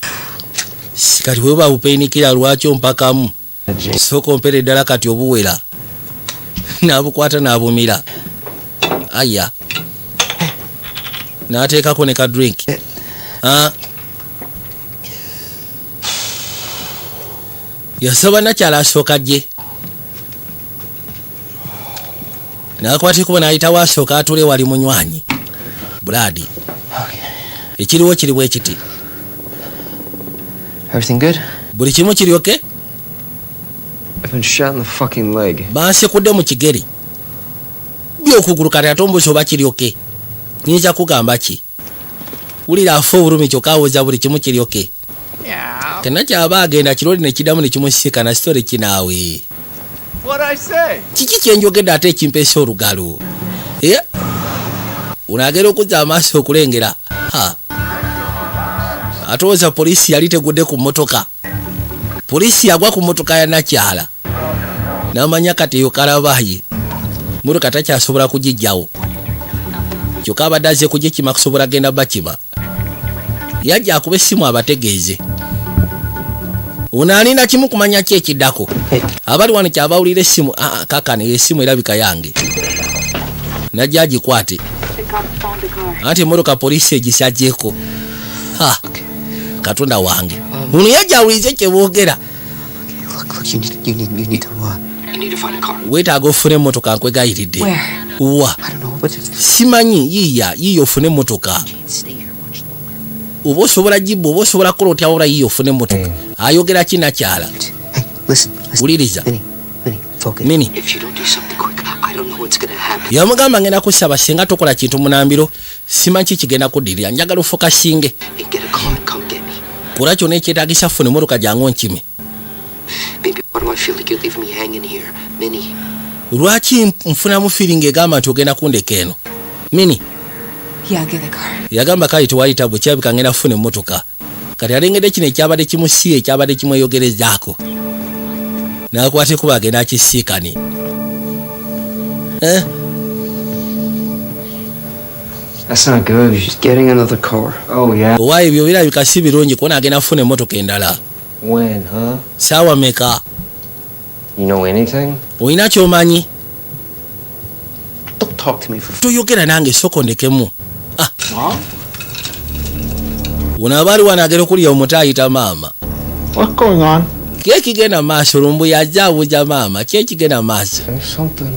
Kati bwe buba bupeinikira lwaki ompakamu? A J. Sooka ompere ddala kati obuwera. N'abukwata n'abumira. Aya. N'ateekako ne ka drink. Yasaba nakyala asooka gye. N'akwateko n'ayitawo asooka atule wali munywanyi. Bradi. Ekiriwo kiri bwe kiti. Everything good? Buli kimu kiryoke? I've been shot in the fucking leg. Bansekudde mu kigeri. By'okugulu kati ate ombuuza oba kiryoke. Nyinza kugamba ki? Wulira afa obulumi kyokka awooza buli kimu kiryoke. Tenakyaba agenda kiroli ne kiddamu ne kimusika na sitole kinaawe. What'd I say? Kiki kye njogedde ate ekimpeesa olugalo? Unaagera okuzza amaaso okulengera. Atooza poliisi yali tegudde ku mmotoka. Poliisi yagwa ku mmotoka ya nakyala. N'amanya kati eyo kalabaye. Mmotoka takyasobola kugijjawo. Kyokka abadde azze kugikima kusobola genda bakima. Yajja akuba essimu abategeeze. Ono alina kimu kumanya ki ekiddako. Abali wano kyabawulira essimu kakano essimu erabika yange. Najja agikwate. Anti emmotoka poliisi egisajjeeko. Katonda wange. Ono yajja awulize kye boogera. Look, you need to find a car. Weetaaga ofune emmotoka nkwegayiridde. Where? Wa. I don't know, but it's Simanyi yiiya ofune emmotoka. stay here much longer. Oba osobola jibba oba osobola kukola otya wala yiiya ofune emmotoka. Ayogera kinakyala. Hey, listen. Wuliriza. Minnie, focus. Mini. If you don't do something quick, I don't know what's gonna happen. Yamugamba ngenda kusaba singa tokola kintu munambiro simanyi kigenda kuddirira njagala ofokasinge. Hey, get a car and come get me. Kola kyonna ekyetaagisa funa emmotoka jangu onkime. Baby, why do I feel like you're leaving me hanging here? Minnie. Lwaki nfunamu feeling egamba nti ogenda kundeka eno? Mini. Yeah, get the car. Yagamba kale tewayita bwe kyabika ngenda funa emmotoka. Kati alengedde kino ekyabadde kimusiye ekyabadde kimweyogerezaako. N'akwate kuba agenda akisiikane. That's not good. She's getting another car. Oh, yeah? Owa ebyo birabika si birungi kubona agenda funa emmotoka endala. When, huh? Saawa meka? You know anything? Olina ky'omanyi? Don't talk to me for Toyogera nange soko ndekemu. Mom? Ono abaali wanaagera okulya omuto ayita maama. What's going on? Ki ekigenda maaso lumbu yajja abuuza maama ki ekigenda maaso? There's something.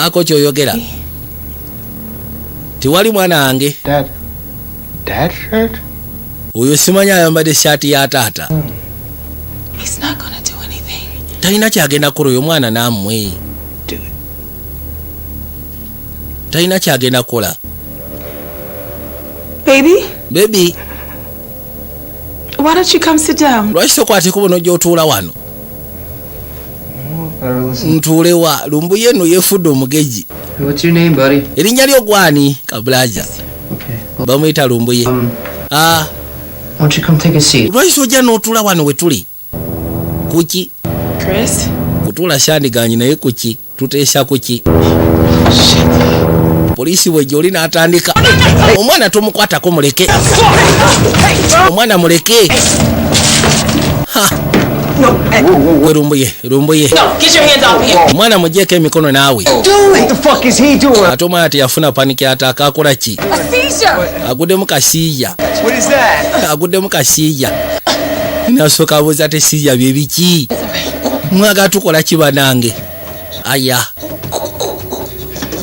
Ako kyoyogera. Tiwali mwana wange. Dad, dad's shirt? Oyo simanya ayambadde shaati ya taata. He's not gonna do anything. Talina kyagenda kukola oyo mwana nammwe. Do it. Talina kyagenda kukola. Baby, why don't you come sit down? Lwaki tokwateko buno gy'otuula wano? Ntuulewa lumbuye eno yeefudde omugezi. What's your name, buddy? Erinnya lyo gwani kabulaja? Okay. Bamuyita lumbuye. Why don't you come take a seat? Lwaki tojja n'otuula wano we tuli? Kuki? Chris? Kutuula shandiganyi naye kuki? Tuteesa kuki? Poliisi bwe gy'oli n'atandika. Omwana tomukwatako muleke. Omwana muleke. Gwe lumbuye. No, get your hands off me. Omwana mugyeko emikono naawe. What the fuck is he doing? Ate omwana teyafuna paniki ataaka akola ki? A seizure. Aguddemu kasiiya. What is that? Aguddemu kasiiya. Nasooka abuuza ate siija bye biki? Mwaga tukola ki banange? Aya.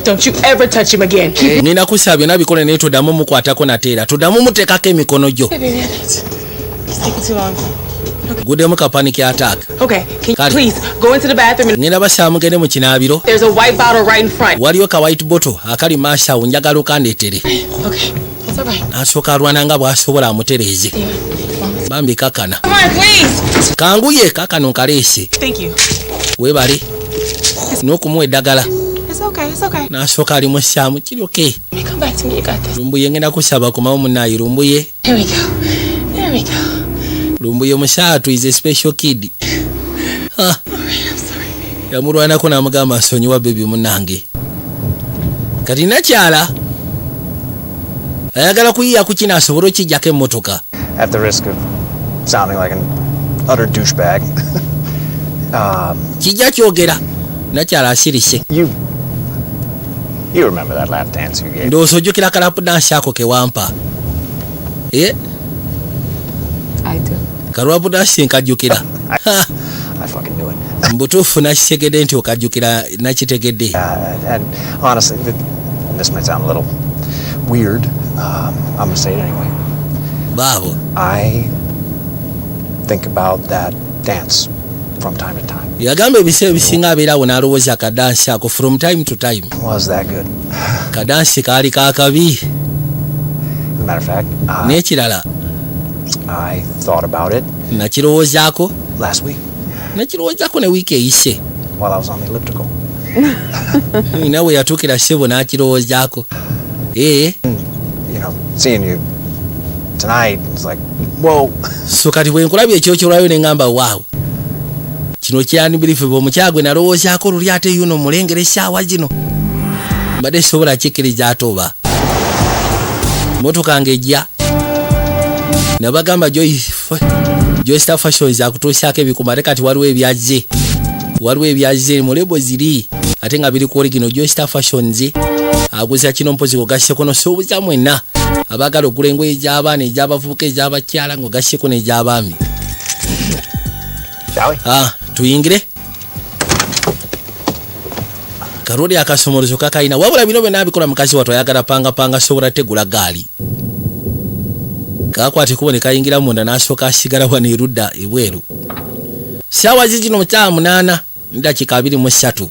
Don't you ever touch him again. Nina kusabye nabikola naye toddamu mukwatako nateera. Toddamu muteekako emikono gyo. Baby, it's taking too long. Guddemu ka paniki attack. Okay, can you Kale. please go into the bathroom and Ngenda basaba mugende mu kinaabiro. there's a white bottle right in front. Waliyo ka white bottle akali maaso awo njagala okandeetere. Okay, that's all right. Asooka alwana nga bw'asobola amutereeze. Bambi kakana. Come on, please. Kanguye kakano nkaleese. Thank you. Weebale. N'okumuwa eddagala. It's okay, it's okay. N'asooka alimussaamu kiri okay. Let me come back to me. You got this. Lumbuye ngenda kusaba kumawo munaayi lumbuye. There we go. There we go. Lumbuye musaatu is a special kid. Ha. I'm sorry. Yamulwanako n'amugamba nsonyiwa bebi munange. Kati nakyala. Ayagala kuyiya ku kino asobole okijjako emmotoka. At the risk of sounding like an utter douchebag. Kijja kyogera. Nakyala asirise. You remember that lap dance you gave? Ndowooza ojjukira kalapu dansi ako ke wampa. I do. Kalwapu dansi nkajjukira. I fucking knew it. Mbutuufu nakitegedde nti okajjukira nakitegedde. And honestly, this might sound a little weird. I'm gonna say it anyway. Baabo. I think about that dance from time to time. Yagamba ebiseera ebisinga abeerawo n'alowooza akadansi ako from time to time. Was that good? Kadansi kaali kaakabi. As a matter of fact, N'ekirala I thought about it nakirowoozaako. last week Nakirowoozaako ne wiiki eyise. while I was on the elliptical. Nawe yatuukira ssebo n'akirowoozaako. You know, seeing you tonight, it's like, whoa. So kati bwe nkulabye ekyokyolwayo ne ngamba waawo. Kino kyanibirifu bw'omukyagwe nalowoozaako luli ate yuno mulengera essaawa zino. Mbadde sobola kikkiriza ate oba. Motoka ng'ejja. Nabagamba Joystar Fashions akutuusaako ebikuma ate kati waliwo ebyazze. Waliwo ebyazze mu lebo ziri. Ate nga biri ku origino Joystar Fashions. Aguza kino mpozi ogasseko n'osuubuza mwenna. Abaagala okugula engoye ez'abaana ez'abavubuka ez'abakyala ng'ogasseko n'egy'abaami. Shall we? Tuyingire. Karoli akasomolozo kakayina. Wabula bino byonna abikola mukazi wattu ayagala panga sobola tegula gaali. Kakwate kubone kayingira munda n'asooka asigala wano erudda ebweru. Ssaawa zino 8 dakika 23.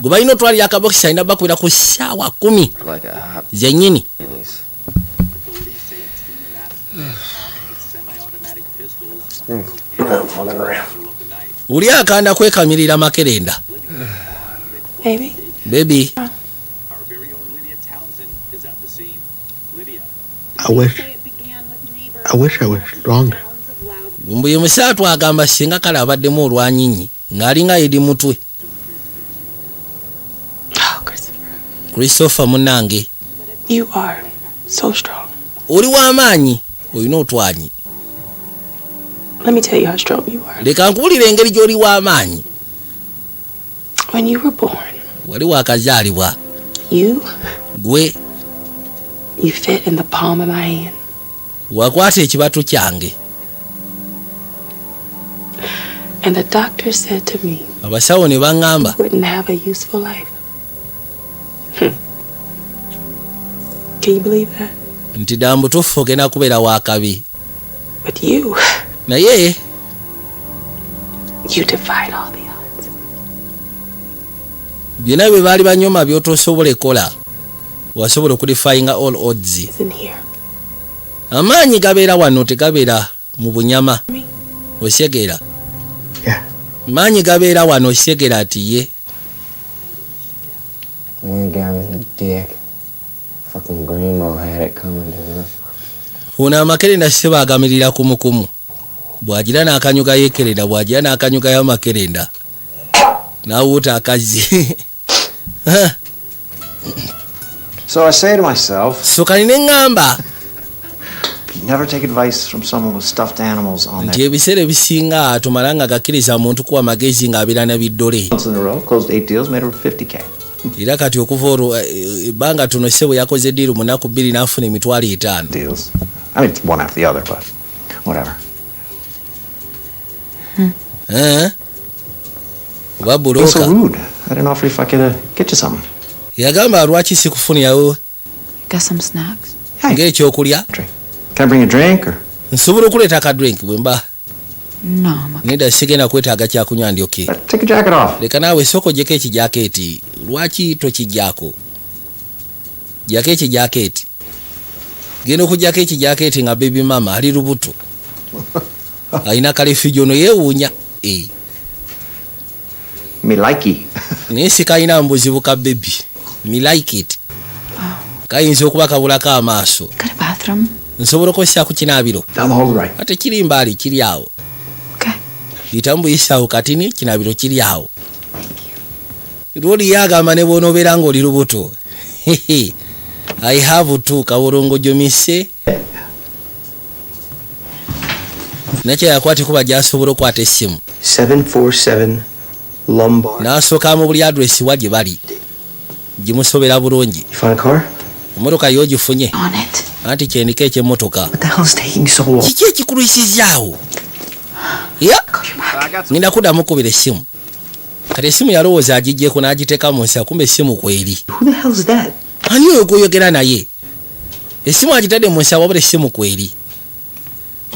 Gwe balina otwalira akabokisi alina bakubira ku ssaawa 10 zennyini. Uli akanda kwekamirira makerenda. Baby. I wish I was stronger. Lumbuye musaatu agamba singa kale abaddemu olwanyinyi ng'alinga eri mutwe. Christopher munange. You are so strong. Oli w'amaanyi olina otwanyi. Let me tell you how strong you are. Leka nkuwulire engeri gy'oli w'amaanyi. When you were born, Wali wakazaalibwa. Gwe. You fit in the palm of my hand. Wakwata ekibatu kyange. And the doctor said to me, Abasawo ne baŋŋamba. You wouldn't have a useful life. Can you believe that? nti dambu tufu ogenda kubeera wakabi But you naye defied all the odds. byonna bwe baali banyoma by'otosobola ekola wasobola okudifyinga all odds. It's in here. Amaanyi gabeera wano tegabeera mu bunyama osyegera. Yeah. Maanyi gabeera wano osyegera ati ye. That guy was a dick. Fucking Grimo had it coming to her. Ono amakerenda seba agamirira kumukumu. Bwagira n'akanyuga yekerenda bwagira n'akanyuga y'amakerenda. Nawuta akazi. So I say to myself, So kanine ngamba you never take advice from someone with stuffed animals on nti their ebiseera ebisinga tumalanga gakkiriza muntu kuwa magezi ng'abeera na biddole. months in a row, closed 8 deals, made over 50K. Era kati okuva olwo ebbanga tuno ssebo yakoze ddiiru mu nnaku 2 n'afuna emitwalo 5. Deals. I mean, it's one after the other, but whatever. Oba It was so buloka rude. I didn't offer if I could get you something. yagamba lwaki sikufunirawo Got some snacks? ng'ekyokulya. Can I bring a drink or? Nsobola okuleeta akadrink bwe mba No, neda sigenda kwetaaga kyakunywa ndyoke. Take your jacket off. Leka naawe soko gyeko ekijaketi. Lwaki tokijjako? Gyako ekijaketi. Genda okugyako ekijaketi nga baby mama ali lubuto. Alina kalefijo ono yeewuunya. Me likey. Naye si kalina mbuzibu ka baby. Me like it. Kayinza okuba kabulako amaaso. got a bathroom? Nsobola okosya ku kinaabiro. Down the hall right. Ate kiri mbaali kiri awo. Okay. Itambuyisaawo katini kinaabiro kiri awo. Lwoli yagamba ne bw'onoobeera ng'oli lubuto. I have to kaworongojo mise. Nakyo yakwate kuba gy'asobola okwata essimu. 747 Lombard. N'asooka mu buli adresi wa gye bali. Gimusobera bulungi. You find a car? Emmotoka y'ogifunye. On it. Anti kyendiko eky'emmotoka. What the hell's taking so long? Kiki ekikulisizaawo? Ngenda kuddamu kubira essimu. Kati essimu yalowooza agigyeko n'agiteeka mu nsa kumbe essimu kweri. Who the hell's that? Ani oyo gw'oyogera naye? Essimu agitadde mu nsa wabula essimu kweri.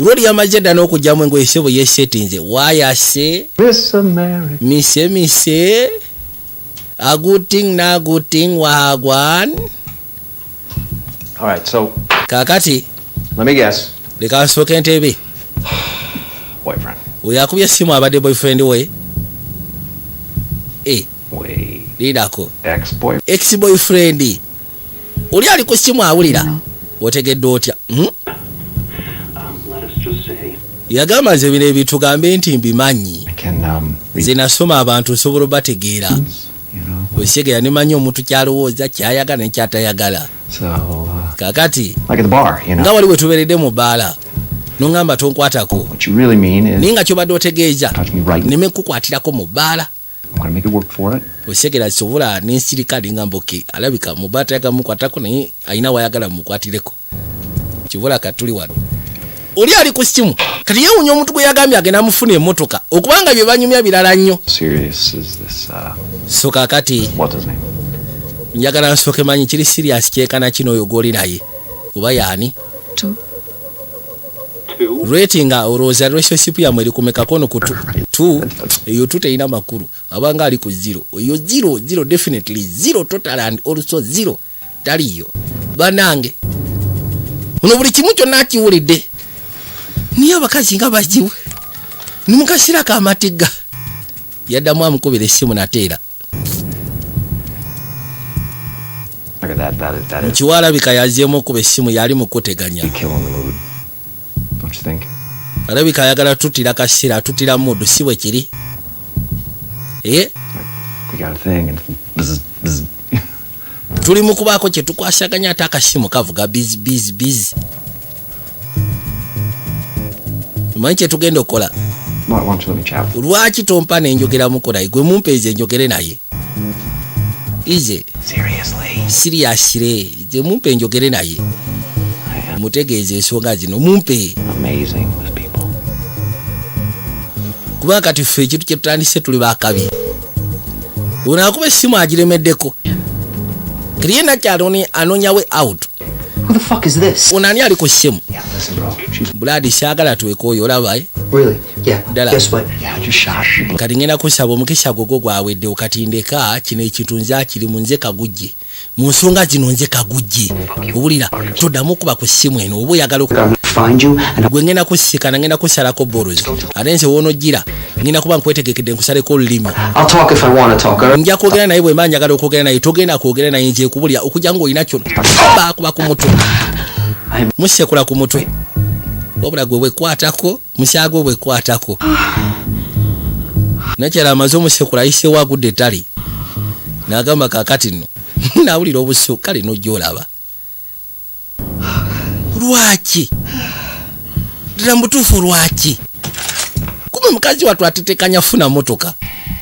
Lwoli yamaze dda n'okugyamu engoye essimu yeesetinze. Waayase Miss America. mise aguting naguting wagwan. All right, so Kaakati let me guess. leka nsooke ntebe. Boyfriend. Oyo akubye essimu abadde boyfriend we. Wait. Liidako. Ex-boyfriend. Ex-boyfriend. Oli ali ku ssimu awulira. Otegedde otya? Let us just say. Yagamba nze bino ebitugambe nti mbimanyi. I can Nze nasoma abantu nsobola obategeera. you know. Osyegera ne manyi omuntu kyalowooza kyayagala ne kyatayagala. So Kaakati like at the bar, you nga know. wali we tubeeredde mu bbaala n'oŋŋamba tonkwatako. What you really mean is Naye nga kyobadde otegeeza touch me right. neme kukwatirako mu bbaala. I'm gonna make it work for it. Osyegera sobola n'ensirika ngamba oke alabika mu bbaala tayagala mukwatako naye alina wayagala mukwatireko. Kibula katuli wano. Oli ali ku ssimu kati yeewuunya omuntu gwe yagambye agenda amufuna emmotoka okubanga bye banyumya birala nnyo. Serious is this So kaakati what's his name? njagala nsooke manyi kiri serious kyekana kino oyo gw'oli naye oba yaani? 2. Rating olowooza relationship yammwe eri kumeka kono ku 2 eyo 2 terina makulu abanga ali ku 0 eyo 0 definitely 0 total and also 0 taliyo banange ono buli kimu kyonna akiwulidde niye abakazi nga bagiwe nimukasira kamatigga yaddamu amukubira essimu nateera Look at that is mukiwalabika yazeemu okuba essimu yali mukuteganya killing the mood. Don't you think? alabika ayagala tutira kaseera tutira mudu si bwe kiri We got a thing and this is tuli mu kubaako kye tukwasaganya ate akasimu kavuga bizi omanyi kye tugenda okukola. why don't you let me chat? Lwaki tompa nenjogera mukola gwe mumpeeze njogere naye ize seriously je mumpe njogere naye mutegeeze ensonga zino mumpe. Amazing with people. Kuba kati ffe ekintu kye tutandise tuli bakabi unakuba essimu agiremeddeko kiriye nakyalo anoonya we out Who the fuck is this? Onani ali ku ssimu. Yeah, listen, bro. Brad siagala tuweko oyo olaba Really? Yeah. Dala. Guess what? Yeah, just shot. kati ngenda kusaba omukisa gwo gwawedde okatindeka kino ekitunza kiri mu nze kagujje mu nsonga zino nze kagujje obulira toddamu kuba ku ssimu eno oba oyagala Find you and gwe ngenda kusikana ngenda kusalako borozi ate nze woonojjira ngenda kuba nkwetegekedde nkusaleko olulimi I'll talk if I want to talk. All right? nja kwogera naye bwe mba njagala okwogera naye togenda kwogera naye nje kubulya okujja ng'olina kyo bakuba ku mutwe musekula ku mutwe wabula gwe bwekwatako musyagwe bwekwatako nakyala amaze omusekula ayisewo agudde ettali n'agamba kaakati nno nawulira obusu kale nojja olaba lwaki ddala mutuufu lwaki kume mukazi wattu atetekanya funa motoka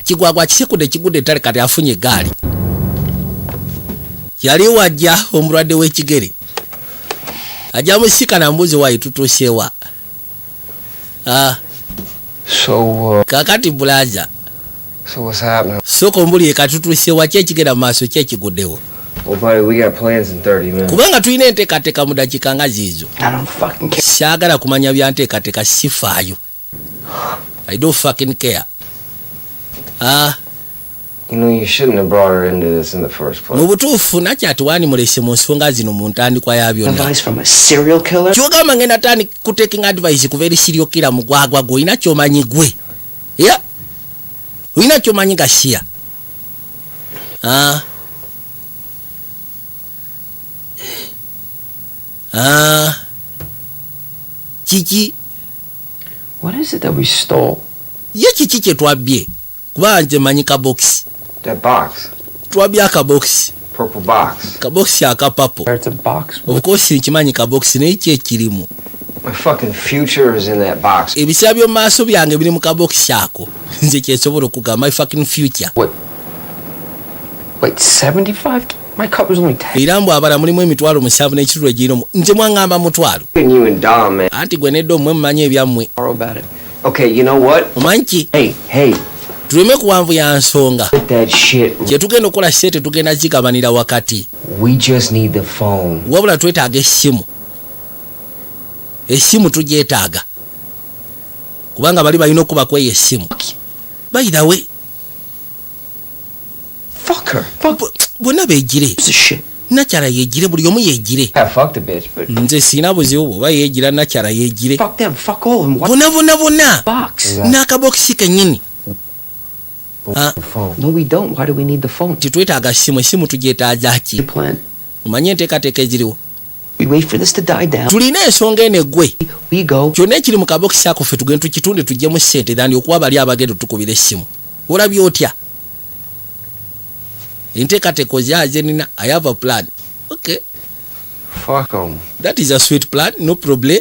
kigwagwa kisekudde kigudde ettale kati afunye eggaali yali wajja omulwadde w'ekigere ajja musikana mbuzi wayi tutuusewa kakati bulaza So what's happening? soko mbuli ekatutuusewa kyekigera mu maaso kyekiguddewo Well, buddy, we got plans in 30 minutes. kubanga tulina enteekateeka mu dakiika nga ziizo I don't fucking care. saagala kumanya bya nteekateeka sifaayo I don't fucking care. You know, you shouldn't have brought her into this in the first place. mu butuufu nakyati wani mulese mu nsonga zino mu ntandikwa ya byonna Advice from a serial killer? kyogamba ngenda tani kutekinga advice kuva eri serial killer mugwagwa gwe olina kyomanyi gwe ya olina kyomanyi gasiya kiki What is it that we stole? ye kiki kye twabbye kuba nze manyi kabokisi That box. twabbye akabokisi Purple box. kabokisi akapapo It's a box. of course nkimanyi kabokisi naye ki ekirimu My fucking future is in that box. ebiseera by'omu maaso byange biri mu kabokisi ako nze kyensobola okugamba my fucking future Wait, 75? My cup was only 10. era mbw abala mulimu emitwalo 7 n'ekitundu egirinamu nze mwaŋŋamba mutwalo You and Dom, man. anti gwe nedda omwe mumanyi ebyammwe Borrow about it. Okay, you know what? omanyi ki Hey, tuleme kuwanvu ya nsonga with that shit. kyetugenda okukola se tetugenda kigabanira wakati We just need the phone. wabula twetaaga essimu tugyetaaga kubanga bali balina okuba kweyo essimu by the way Fuck her. Fuck bonna beegire the shit. nakyala yeegire buli omu yeegire I fucked a bitch, but nze siina buzibu bwoba yeegira nakyala yeegire Fuck them. Fuck all of them. What bonna box? n'akabokisi kennyini the phone. No, we don't. Why do we need the phone? titwetaaga essimu tugyetaaza ki The plan. omanye enteekateeka eziriwo We wait for this to die down. tulina ensonga eno eggwe We go. kyonna ekiri mu kabokisi ako ffe tugenda tukitunde tuggyemu ssente thani okuba bali abagenda tukubira essimu olabye otya enteekateeka ozyaze nina I have a plan okay Fuck them. that is a sweet plan no problem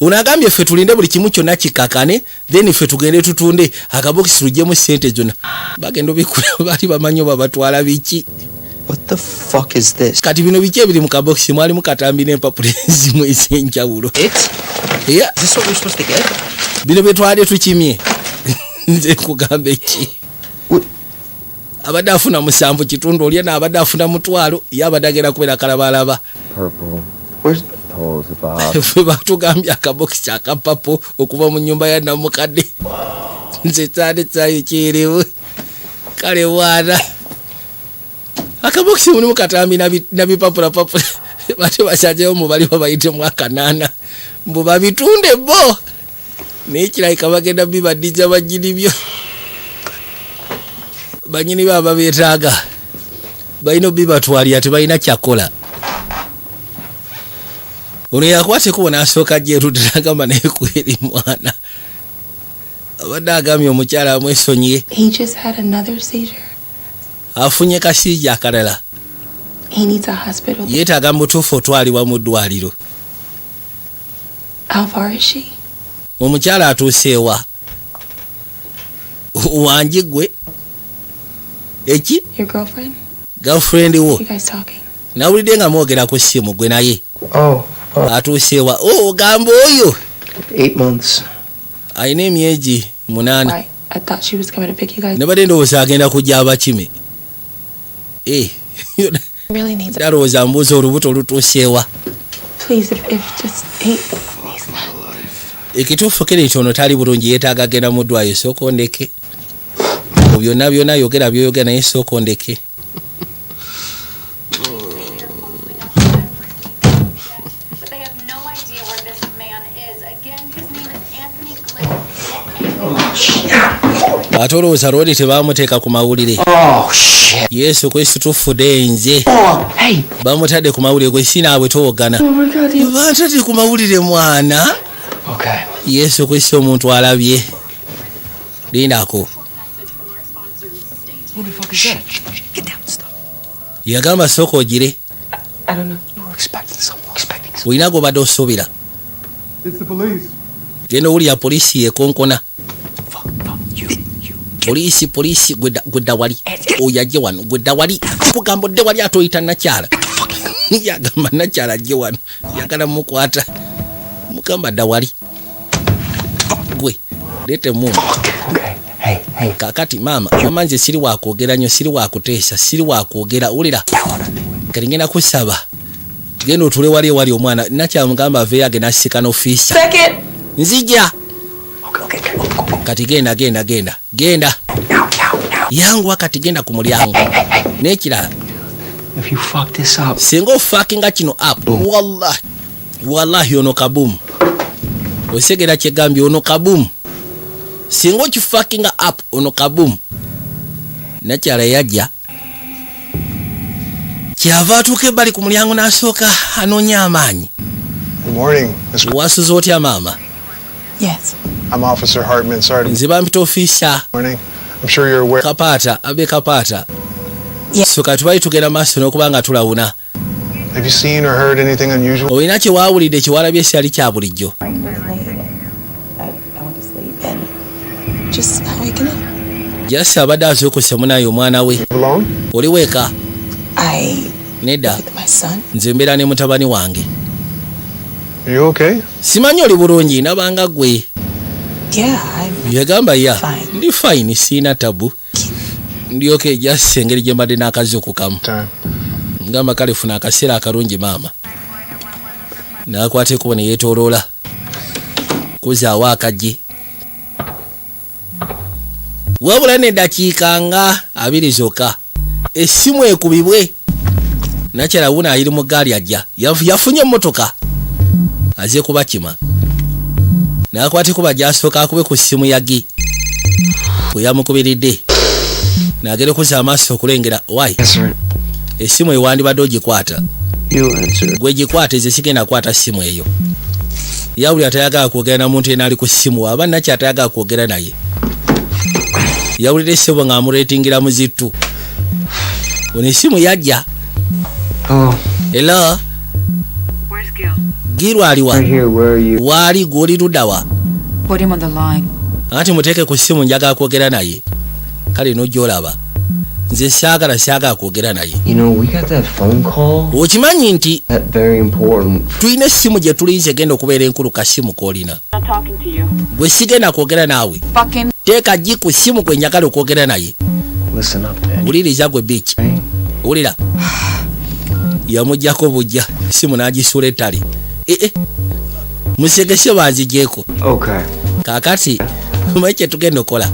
unagambye ffe tulinde buli kimu kyonna kikakane then ffe tugende tutunde akabokisi tuggyemu ssente zonna bagenda obikula bali bamanyi oba batwala biki What the fuck is this? kati bino biki ebiri mu kabokisi mwalimu katambi n'empapula ezimu ez'enjawulo It? yeah. Is this what we're supposed to get? bino bye twali tukimye nze kugamba eki What? abadde afuna 7 kitundu olya n'abadde afuna 1,000 ye abadde agenda kubeera kalabalaba Purple. Where's Tolls about. ffe batugambye akabokisi akapapo okuva mu nnyumba ya namukadde nze kyali kyayo kiriwo kale bwana akabokisi mulimu katambi nabipapulapapula bate basyajeyo mubali babayitemu akanaana mbu babitunde bo naye kirabika bagenda bibaddiza banyini byo banyini baba beetaaga balina obibatwalira tebalina kyakola ono yakwateko n'asooka gyerudiragamba naye kweri mwana abadde agambye omukyala amwesonyiye He just had another seizure. afunye kasiija akalala He needs a hospital. yeetaaga mu butuufu otwalibwa mu ddwaliro How far is she? omukyala atuuse ewa wangi gwe eki Your girlfriend? girlfriend wo You guys talking? nawulidde nga mwogera ku ssimu gwe naye Oh, atuuse ewa ogamba oyo 8 months. alina emyezi 8 Why? I thought she was coming to pick you guys. ne badde ndowooza agenda kujja abakime Really needs it. Ndalowooza mbuuza olubuto olutuuseewa. Please, if just he's Ekituufu kiri kyono tali bulungi yeetaaga genda mu ddwaliro sooka ondeke. Byonna byonna yogera by'oyogera naye sooka ondeke. Ate olowooza lwoli tebaamuteeka ku mawulire. Yesu Kristo tufudde nze. Bamutadde ku mawulire gwe sinaabwe towogana. Bantadde ku mawulire mwana. Okay. Yesu Kristo omuntu alabye. Lindako. What the fuck is that? Get down, stop. Yagamba sooka ogire. I don't know. You were expecting something. Olina gobadde osuubira. It's the police. Genda owulira poliisi yekonkona. You. Poliisi gwedda wali. Oyo ajje wano gwedda wali. Kugamba odde wali atoyita nakyala. Yagamba nakyala ajje wano. Yagala mukwata. Mugamba dda wali. Gwe. Lete mumu. Okay. Hey. Kakati mama nze siri wakwogera nnyo siri wakuteesa siri wakwogera wulira kati ngenda kusaba genda otule wali omwana nakyamugamba aveeyo agenda asika n'ofiisa nzija kati genda yanguwa kati genda ku mulyango n'ekirala singa ofaakinga kino up wallahi ono kabumu osegera kyegambye ono kabumu singa okifakinga up ono kabumu nakyala yajja kyava atuuka ebbali ku mulyango n'asooka anoonya amaanyi. Good morning, Miss. Wasuza otya maama? Yes. I'm Officer Hartman. Sorry to nze bampita ofiisa. morning. I'm sure you're aware. Kapaata. Yes. So kati bali tugenda maaso n'okuba nga tulawuna. Have you seen or heard anything unusual? Olina kye waawulidde kye walabye kyali kya bulijjo. I went to sleep and just waking up. Jasi abadde azuukuse munaye omwana we. Alone? Oli weeka? Nedda. With my son. Nze mbeera ne mutabani wange. Are you okay? Simanyi oli bulungi nabanga gwe. Yeah, Yagamba ya. Fine. Ndi fine siina tabu. Ndi okay just engeri gye mbadde n'akazuuku kamu. Time. Ngamba kale funa akaseera akalungi maama. N'akwata ekkubo ne yeetooloola. Kuzaawo akaggi. Wabula n'eddakiika nga 2 zokka. Essimu ekubibwe. Nakyala wuna ayiri mu ggaali ajja. Yafunye emmotoka. Aze kuba kima. N'akwata ekkubo gy'asooka akube ku ssimu yagi. Bwe yamukubiridde. N'agera okuza amaaso okulengera why? Yes, sir. Essimu ewandibadde ogikwata. You answered. Gwe gikwata eze sigenda kwata ssimu eyo. Yawuli atayagala kwogera na muntu enaali ku ssimu aba nakyo atayagala kwogera naye. Yawulira essebo ng'amureetingira muzittu. Ono essimu yajja. Oh. Hello? Where's Gil? Gil aliwa? Right here, where are you? Waali gw'oli ludda wa? Put him on the line. Anti muteeke ku ssimu njagala kwogera naye. Kale n'ojjolaba. Nze saagala kwogera naye. You know, we got that phone call. Okimanyi nti That very important. tulina essimu gye tulinze genda okubeera enkulu ka ssimu k'olina. Not talking to you. Gwe sigenda kwogera naawe. Fucking. Teeka gi ku ssimu gwe njagala okwogera naye. Listen up, man. Wuliriza gwe biiki. Right? Wulira. Yamuggyako bujja. Essimu n'agisuula ettale. Musegese banzigyeko. Okay. Kaakati omanyi kye tugenda okukola.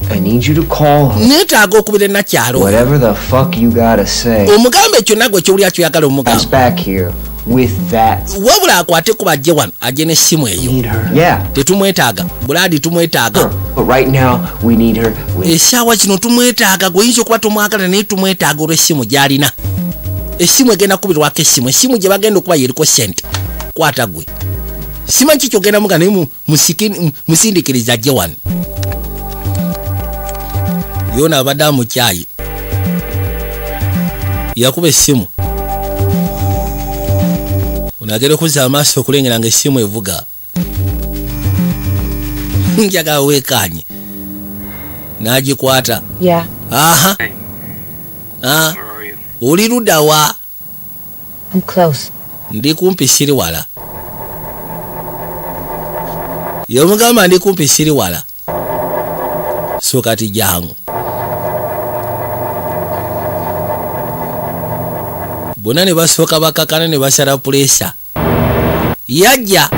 I need you to call her. Neetaaga okubira nakyalo. Whatever the fuck you gotta say. Omugambe kyonna gwe kyowulira kyoyagala Us omugamba. back here with that. Wabula akwate ku bajje wano ajje n'essimu eyo. Need her. Yeah. Tetumwetaaga. Bulaadi tumwetaaga. But right now, we need her with. Essaawa kino tumwetaaga gw'oyinza okuba tomwagala naye tumwetaaga olw'essimu gy'alina. Essimu egenda kubirwako essimu gye bagenda okuba yeriko ssente. Kwata gwe. Simanyi ki kyogenda muga naye musindikiriza ajje wano. Yona abadde amukyayi. Yakuba essimu. Onagera okuzza amaaso okulengera ng'essimu evuga. Njagala weekaanye. N'agikwata. Yeah. Aha. Ah. Where are you? Oli ludda wa? I'm close. Ndi kumpi siri wala. Yomugamba ndi kumpi siri wala. So kati jangu. bonna ne basooka bakakana ne basala pulesa yajja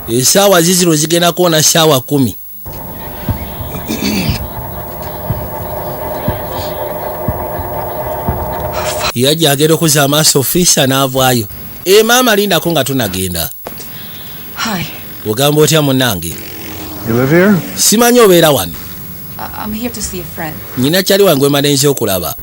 esaawa ziziro zigenda kuwona saawa 10 yajja agenda okuza amaaso ofisa n'avaayo maama lindako nga tunagenda. Hi. Ogamba otya munnange? You live here? Simanyi obeera wano. I'm here to see a friend. Nyina kyali wange malenzi okulaba.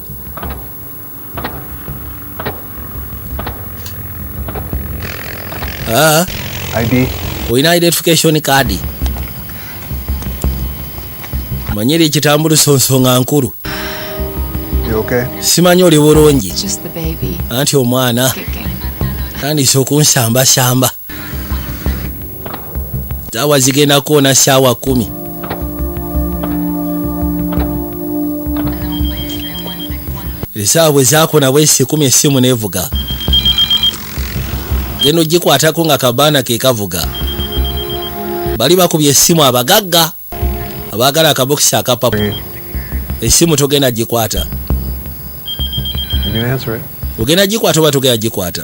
ID. Oyina identification card. Manyiri kitambuliso nsonga nkulu. You okay? Simanyi oli bulungi. Just the baby. Anti omwana. Tandise okunsamba. Saawa zigenda kuwona saawa 10. Esaawa bwe zaakona bwesi 10 essimu nevuga. Geno gikwatako nga kabaana ke kavuga. Bali bakubye essimu abagagga. Abaagala akabokisi akapapu. Essimu togenda gikwata. Ogenda gikwata oba togenda gikwata?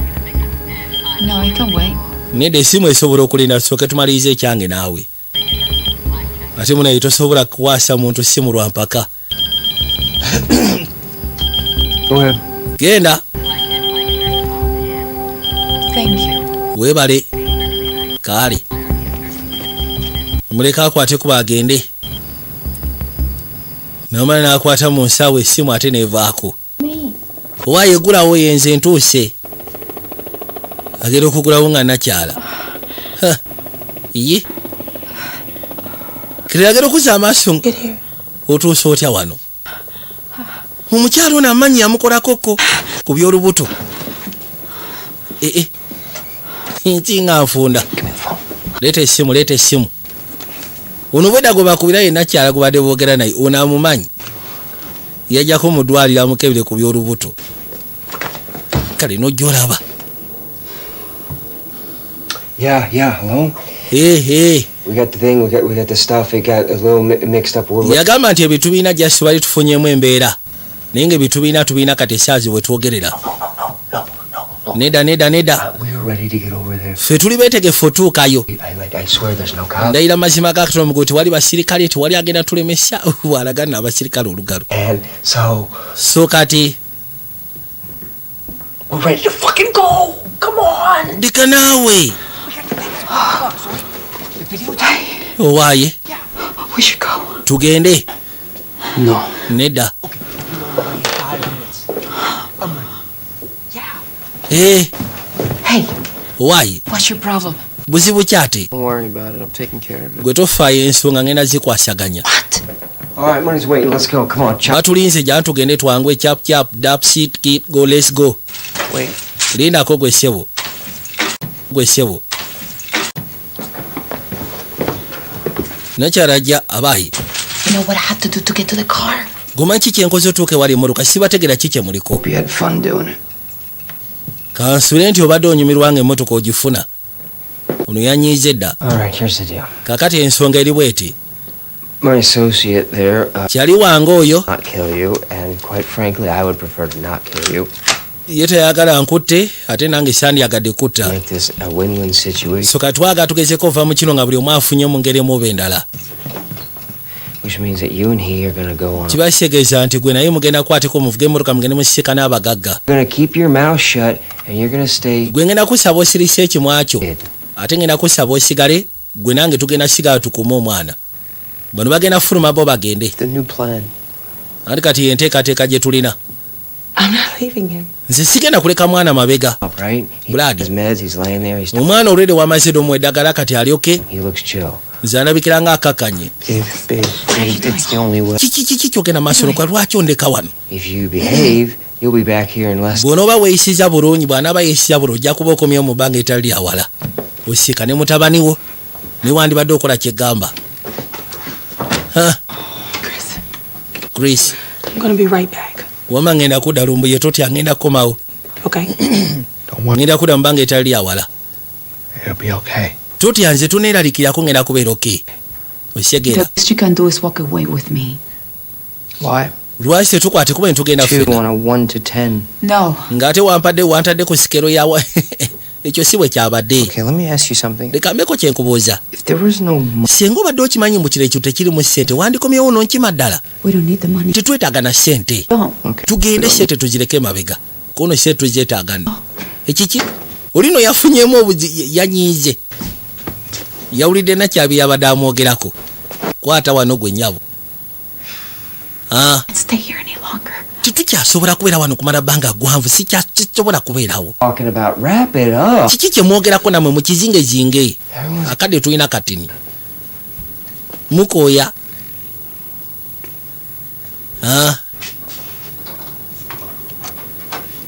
No, I can wait. Nede essimu esobola okulinda tusooke tumaliriza ekyange naawe. Ate munaye tosobola kuwaasa muntu ssimu lwa mpaka. Go ahead. Genda. Thank you. Weebale. Kaale. Muleka akwate kuba agende. Namala n'akwata mu nsaawa essimu ate neevaako. Owaaye gulawo yenze ntuuse. Agenda okugulawo nga nakyala. Iye. Kiri agenda okuza amaaso. Otuusa otya wano? Omukyalo ono amanyi yamukolakoko ku by'olubuto. Nti nga nfunda. Leeta essimu. Ono bwedda gwe bakubira yenna kyala gubadde boogera naye ono amumanyi. Yajjako mu ddwaliro amukebere ku by'olubuto. Kale n'ojjolaba. Yeah, hello? Hey. We got the thing, we got the stuff, it got a little mixed up. Yagamba nti ebintu biina just bali tufunyemu embeera. Naye ng'ebintu biina kati esaazi bwe twogerera. Neda. We were ready to get over there. Ffe tuli beetegefu otuukayo. I swear there's no cop. Ndayira mazima ga Katonda mugo tewali basirikale tewali agenda tulemesa bw'alagana abasirikale olugalo. And so kati we're ready to fucking go. Come on. Ndika naawe. Owaaye. We should go. Tugende. No. Neda. Hey. Owaaye. What's your problem? Buzibu kyate. Don't worry about it. I'm taking care of it. Gwe tofaayo ensonga ngenda zikwasaganya. What? All right, money's waiting. Let's go. Come on, chop. Batulinze jana tugende twangwe chap dap sit keep go let's go. Wait. Linda ko gwe sebo. Nacharaja abayi. You know what I had to do to get to the car? Gomanchi kyenkoze otuuke wali emmotoka sibategera kike muliko. Hope you had fun doing it. Kansule nti obadde onyumirwanga emmotoka ogifuna. Ono yanyiize dda. All right, here's the deal. Kakati ensonga eri bweti. My associate there kyali wange oyo. Not kill you, and quite frankly, I would prefer to not kill you. Ye tayagala nkutte ate nange sandyagadde kutta. Make this a win-win situation. So katwaga tugezeko ova mu kino nga buli omu afunye mu ngeri emu oba endala. Which means that you and he are going to go on. Kiba kitegeeza nti gwe naye mugenda kukwateko muvuge emmotoka mugende musisika n'abagagga. You're going to keep your mouth shut and you're going to stay. Gwe ngenda kusaba osirise ekimwa kyo. Ate ngenda kusaba osigale gwe nange tugenda sigala tukume omwana. Bano bagenda fuluma bo bagende. The new plan. Ati kati yenteekateeka gye tulina. I'm not leaving him. Nze sigenda kuleka mwana mabega. Right? Brad. He's laying there. Omwana olwedde wamaze domu eddagala kati alyoke. He looks chill. Nze alabikira nga akakanye. It's the only way. Kiki kyogenda maaso nokwa lwaki ondeka wano? If you behave, you'll be back here in less. Bw'onooba weeyisiza bulungi bw'anaaba yeeyisiza bulungi ojja kuba okomye mu bbanga etali lya wala. Osika ne mutabani wo ne wandibadde okola kyegamba. Chris. I'm gonna be right back. Wama ngenda kudda lumbuye totya ngenda kukomawo. Okay. Ngenda kudda mu bbanga etali lya wala. It'll be okay. tutya nze tuneeralikira kungenda kubeera okay. The Osegeera best you can do is walk away with me. Why? lwaki tetukwate kuba ntugenda 2 ffena on a 1 to 10. No. ng'ate wantadde ku sikero yawa ekyo si bwe kyabadde. Okay, let me ask you something. leka mbeko kyenkubuuza, If there was no money, singa obadde okimanyi mbu kiro ekyo tekirimu ssente wandikomyewo nonkima ddala. We don't need the money. tetwetaaga na ssente, Don't. okay. tugende ssente tuzireke mabega kuno ssente tuzeetaagana. Ekiki olino yafunyemu yanyiize, yawulidde nakyabi yabadde amwogerako. Kwata wano gwe nnyabo. Can't stay here any longer. Tetukyasobola kubeera wano kumala bbanga ggwanvu, sikyasobola kubeerawo. Talking about wrap it up. Kiki kye mwogerako namwe mu kizingezinge akadde tulina katini mukooya.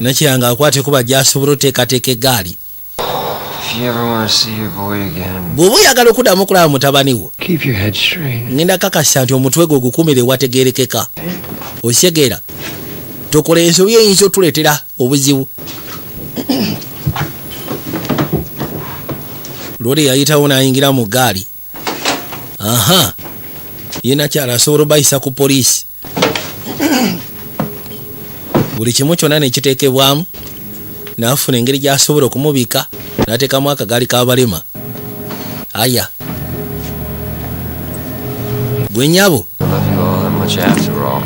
Nakyanga akwate kuba gy'asobola oteekateeka eggaali. If you ever want to see your boy again, bw'oba oyagala okuddamu kulaba mutabani wo, keep your head straight. ngenda kakasa nti omutwe gwe gukumire wategeerekeka. Osegeera tokola ensobi eyinza otuleetera obuzibu. Lwoli yayitawo n'ayingira mu ggaali. Ye nakyala asobola obayisa ku poliisi. Buli kimu kyonna ne kiteekebwamu, n'afuna engeri gy'asobola okumubika, n'ateekamu akagaali k'abalema. Aya gwe nnyabo, I love you all that much after all.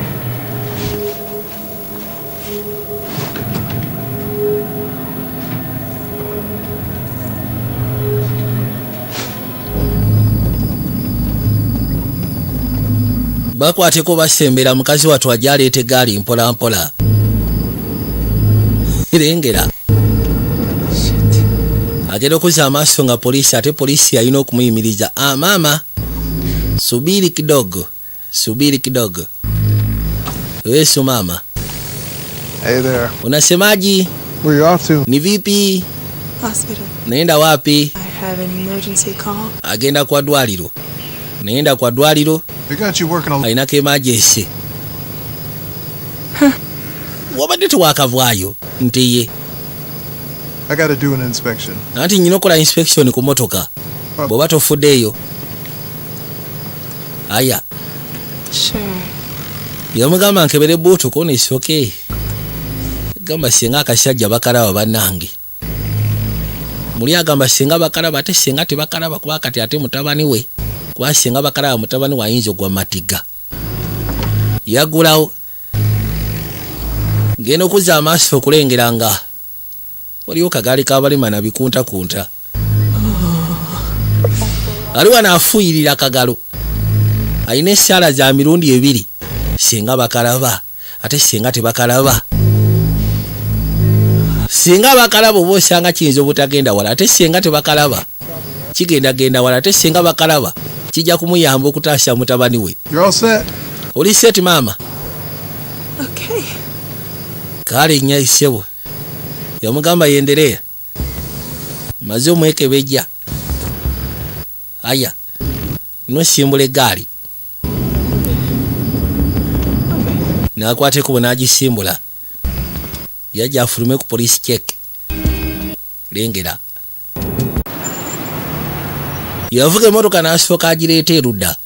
bakwateko basembera mukazi wattu ajja aleeta eggaali mpola mpola. Lengera agenda okuzza amaaso nga poliisi, ate poliisi alina okumuyimiriza. Maama, subiri kidogo, subiri kidogo. Wesu mama. Hey there. Unasemaji? Where you off to? Ni vipi? Hospital. Naenda wapi? I have an emergency call. Agenda kwa dwaliro. Naenda kwa dwaliro. We got you working on. Ainako emergency. Wabadde tewakavaayo nti ye. I got to do an inspection. Anti nyina okola inspection ku motoka. Bw'oba tofuddeeyo. Aya. Sure. Yamugamba nkebere bootu kone isoke. Gamba singa akasajja bakalaba bannange. Muli agamba singa bakalaba ate singa tebakalaba kuba kati ate mutabani we. Kuba singa bakalaba mutabani wa ayinza ogwa matiga. Yagulawo. Ngenda okuzza amaaso okulengera nga waliwo kagaali k'abalema na bikuntakunta. Aliwo anaafuuyirira akagalo. Alina essaala za mirundi ebiri. Singa bakalaba ate singa tebakalaba. Singa bakalaba oba osanga kiyinza obutagenda wala, ate singa tebakalaba kigenda genda wala, ate singa bakalaba kijja kumuyamba okutaasya mutabani we. You're all set? Oli set mama? Okay. Kale nnyo isebo. Yamugamba yenderea. Maze omwekebejja. Aya. Nosimbula eggaali. N'akwateko bwe n'agisimbula. Yajja afulume ku police check. Lengera. Yavuga emmotoka n'asooka agireeta erudda.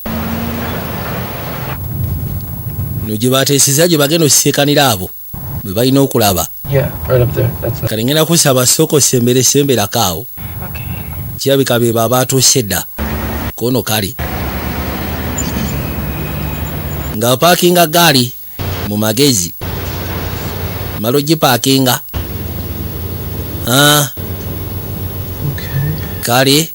No gye baateeseza gye bagenda osisiikanira abo bwe balina okulaba. Yeah, right up there. That's Kale ngenda kusaba sooka osemberako awo. Okay. Kirabika be baba atuuse dda. Kono kali. Nga paakinga gaali mu magezi. Malo gipaakinga. Kale.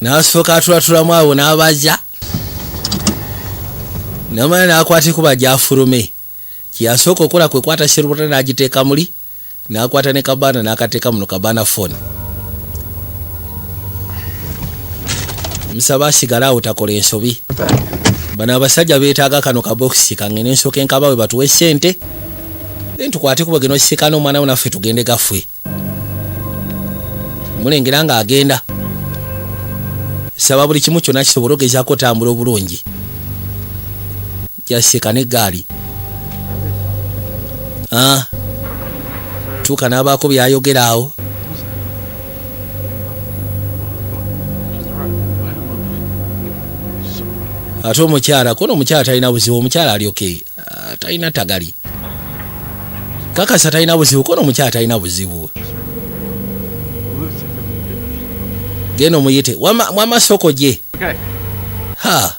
N'asooka atulatulamu abo n'abajja. Namala n'akwata kuba gy'afulume. Kyasooka okola kwe kwata serubuta n'agiteeka muli. N'akwata ne kabaana n'akateeka muno kabaana phone. Musaba asigala awo takola ensobi. Bano abasajja beetaaga kano kabokisi kangene ensooka enkaba we batuwe ssente. Then tukwate kuba geno kisikana omwana wo naffe tugende gaffe. Mulengera nga agenda. Saba buli kimu kyonna kisobola ogezaako otambula obulungi. Yasikana eggaali. Tuuka n'abaako byayogera awo. ate omukyala kono omukyala talina buzibu omukyala ali okay talina tagali kakasa talina buzibu kono omukyala talina buzibu genda omuyite mwamasoko gye ha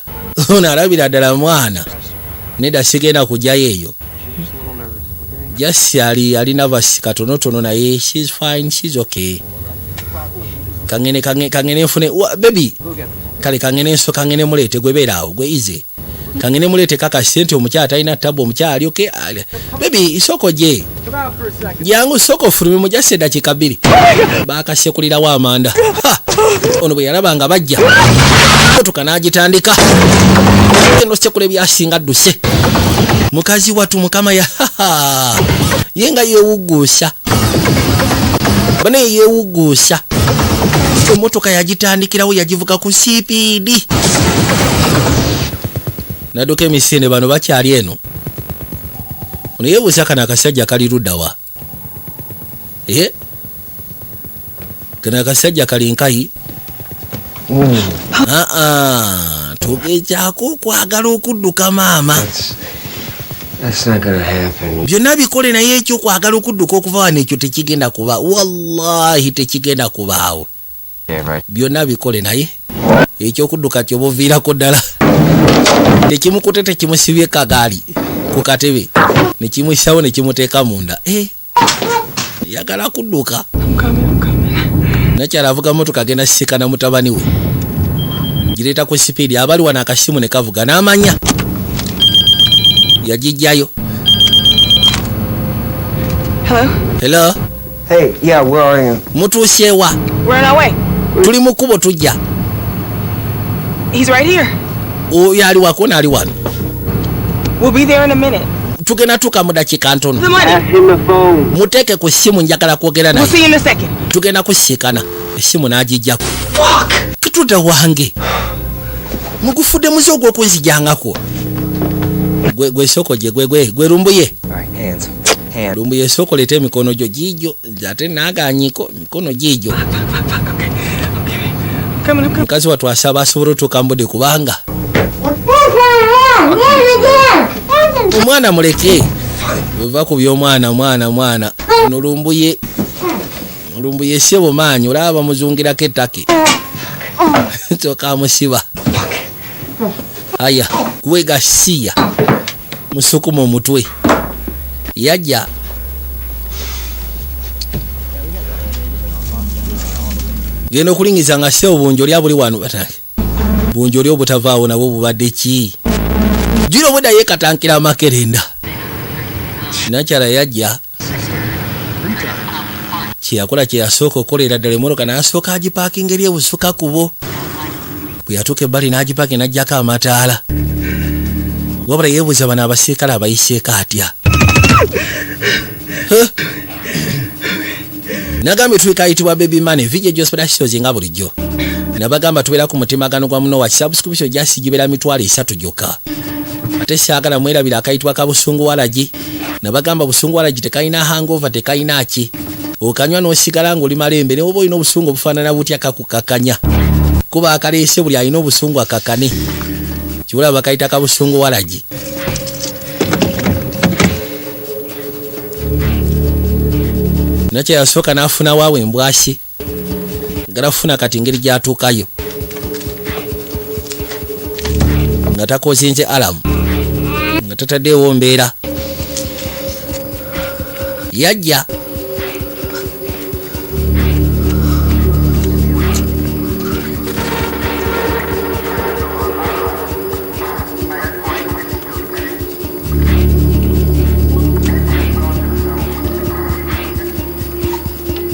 ono alabira ddala mwana nedda sigenda kujjayo eyo jasi alina basi katonotono naye she's fine she's okay kangene nfune baby kale kangene nso kangene mulete gwebeera awo gwe ize kangene mulete kaka sente omukyala talina tabo omukyala ali okay baby isoko gye jangu soko fulumi mujase dakika 2 bakasekulirawo amanda ono bwe yalabanga bajja motoka n'agitandika eno sekule byasinga dduse mukazi watu mukama ya yenga yewugusha bane yewugusha emotoka yagitandikirawo yagivuga ku CPD nadoka emisinde bano bakyali eno ono yebuusa kana akasajja kali luddawa kana akasajja kali nkayi tugezaako okwagala okudduka maama byonna bikole naye ekyokwagala okudduka okuva wano ekyo tekigenda kuba wallahi tekigenda kubaawo byonna bikole naye ekyokudduka kyobuviirako ddala tekimukute tekimusibye kagaali ku katebe nekimuisawo nekimuteeka munda yagala kudduka nakyala avuga motoka agenda sisikana mutabani we gireeta ku sipiidi abali wano akasimu ne kavuga n'amanya yagijjayo hello Hey, yeah, where are you? mutuuseewa We're on our way. tuli mu kkubo tujja He's right here. oyo ali wako naali wano We'll be there in a minute. tugenda tuka mu dakiika ntono The money. Pass him the phone. muteeke ku ssimu njagala kwogera We'll naye see you in a second. tugenda kusiikana essimu n'agijjako kitudda wange mugufudde muze ogw'okunzijangako gwe soko gye gwe lumbuye Hands. lumbuye soko leeta emikono gyo giijo ate naaganyiko mikono giijo mukazi wattu asaba asobole otuuka mbudde kubanga omwana muleke weva ku by'omwana mwana ono lumbuye ssebo maanyi olaba bamuzungirako ettake toka amusiba aya kuwega siya musukuma omutwe yajja genda okulingiza nga ssebo bunjoli abuli wano bunjoli obutavaawo nabwo bubadde ki jiro bweda yekatankira amakerenda nakyala yajja kyeyakola kyeyasooka okukolera ddala emotoka n'asooka agipaakinga eri ebusuka kubo bwe yatuuka ebbali n'agipaaki n'ajjako amataala wabula yeebuuza bano abasirikale abayiseeko atya nagambye twikayitibwa baby money vijjo jospedashows nga bulijjo nabagamba tubeera ku mutimagano gwa muno wa subscription jasi gibeera 300 gyokka ate saagala mwerabira akayitibwa ka busungu walagi nabagamba busungu walagi tekalina hangover tekalina ki okanywa n'osigala ng'oli malembe ne oba olina obusungu obufaanana butya kakukakanya kuba akaleese buli alina obusungu akakane kibula bakayita ka busungu walagi nakyo yasooka n'afuna waawe embwasi galafuna kati ngeri gyatuukayo nga takozinze alamu nga tataddeewo mbeera yajja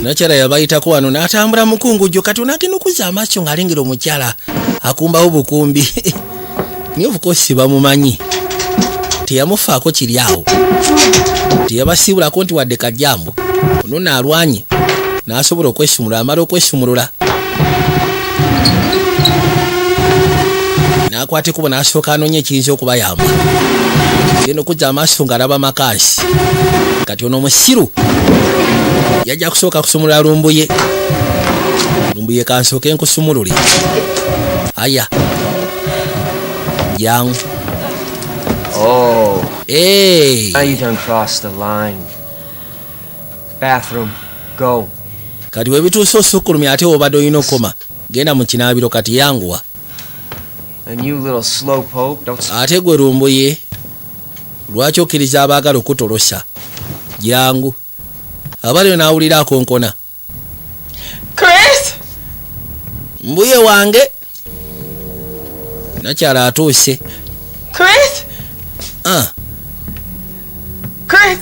nakyala yabayitako wano n'atambula mukungujjo kati onagenda okuzza amaaso ng'alengera omukyala akumbawo bukumbi niye obukosi bamumanyi teyamufaako kiri awo teyabasiibulako nti wadde kajjambo ono naalwanye n'asobola okwesumulula amala okwesumulula n'akwata ekkubo n'asooka anoonya ekiyinza okubayamba genda okuzza amaaso ng'alaba makaasi kati ono musiru yajja kusooka kusumulula lumbuye kansooke nkusumulule aya Jangu. Oh. Hey. Now you done crossed the line. Bathroom. Go. Kati webituusa osukkulumya ate obadde olina okoma. Genda mu kinaabiro kati yanguwa. And you little slowpoke, don't... Ate gwe lumbuye. Lwaki okkiriza abaagala okutolosa? Jangu. Abalio naawulira akonkona. Chris? Mbuye wange. Nakyala atuuse. Chris? Chris?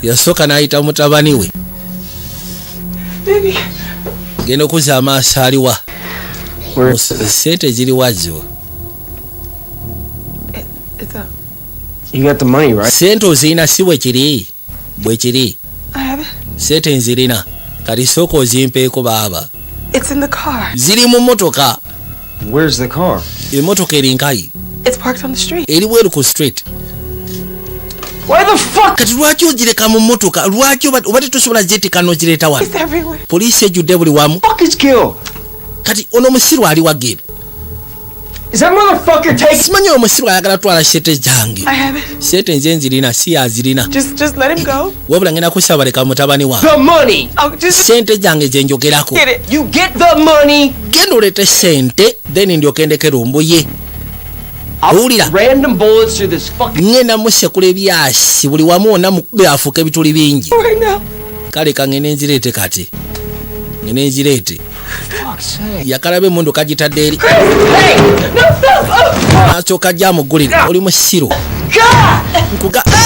Yasooka n'ayita mutabani we. Baby. Genda okuzza amaaso aliwa. Sente ziri wazo. You got the money, right? Sente ozirina si bwe kiri. Bwe kiri. I have it. Sente nzirina. Kati sooka ozimpeeko baaba. It's in the car. Ziri mu mmotoka. Where's the car? Emmotoka eri nkayi. It's parked on the street. Eri bweru ku street. Why the fuck? Kati lwaki ogireka mu mmotoka? Lwaki obadde tosobola zeetika n'ogireeta wano? It's everywhere. Poliisi ejjudde buli wamu. Fuck is kill. Kati ono omusiru ali wagere. Is that motherfucker taking... Simanyi omusiru ayagala twala sente zange. I have it. Sente nze nzirina si yazirina. Just let him go. Wabula ngenda kusaba leka mutabani wange. The money! I'll just Sente zange ze njogerako. get it. You get the money! Genda oleete sente, then ndyoke ndeke lumbuye. Owulira? Random bullets through this fucking... Ngenda musekula ebyasi buli wamu wonna mukube afuuka ebituli bingi. Right now. Kale ka ngene nzireete kati. Ngene nzireete. Yakalabe mundu kagitadde eri. Hey! No! Nasooka ajja amugulira. Oli musiru.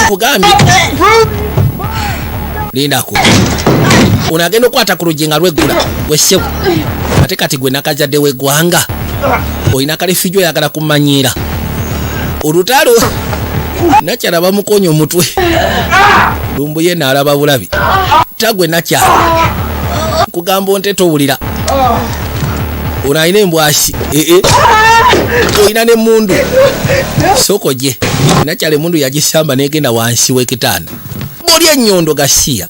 Nkugambye. Lindako. Unagenda okwata ku luggi nga lweggula. Wessebu. Ate kati gwe nakazadde w'eggwanga. Olina kalefijo oyagala kumanyiira. Olutalo. Nakyala bamukonya omutwe. Lumbuye n'alaba bulabi. Tagwe nakyala. Nkugamba onte towulira. Ono alina embwasi. Olina n'emmundu. Soko gye. Nakyala emmundu yagisamba n'egenda wansi w'ekitanda. Bw'oli ennyondo gasiya.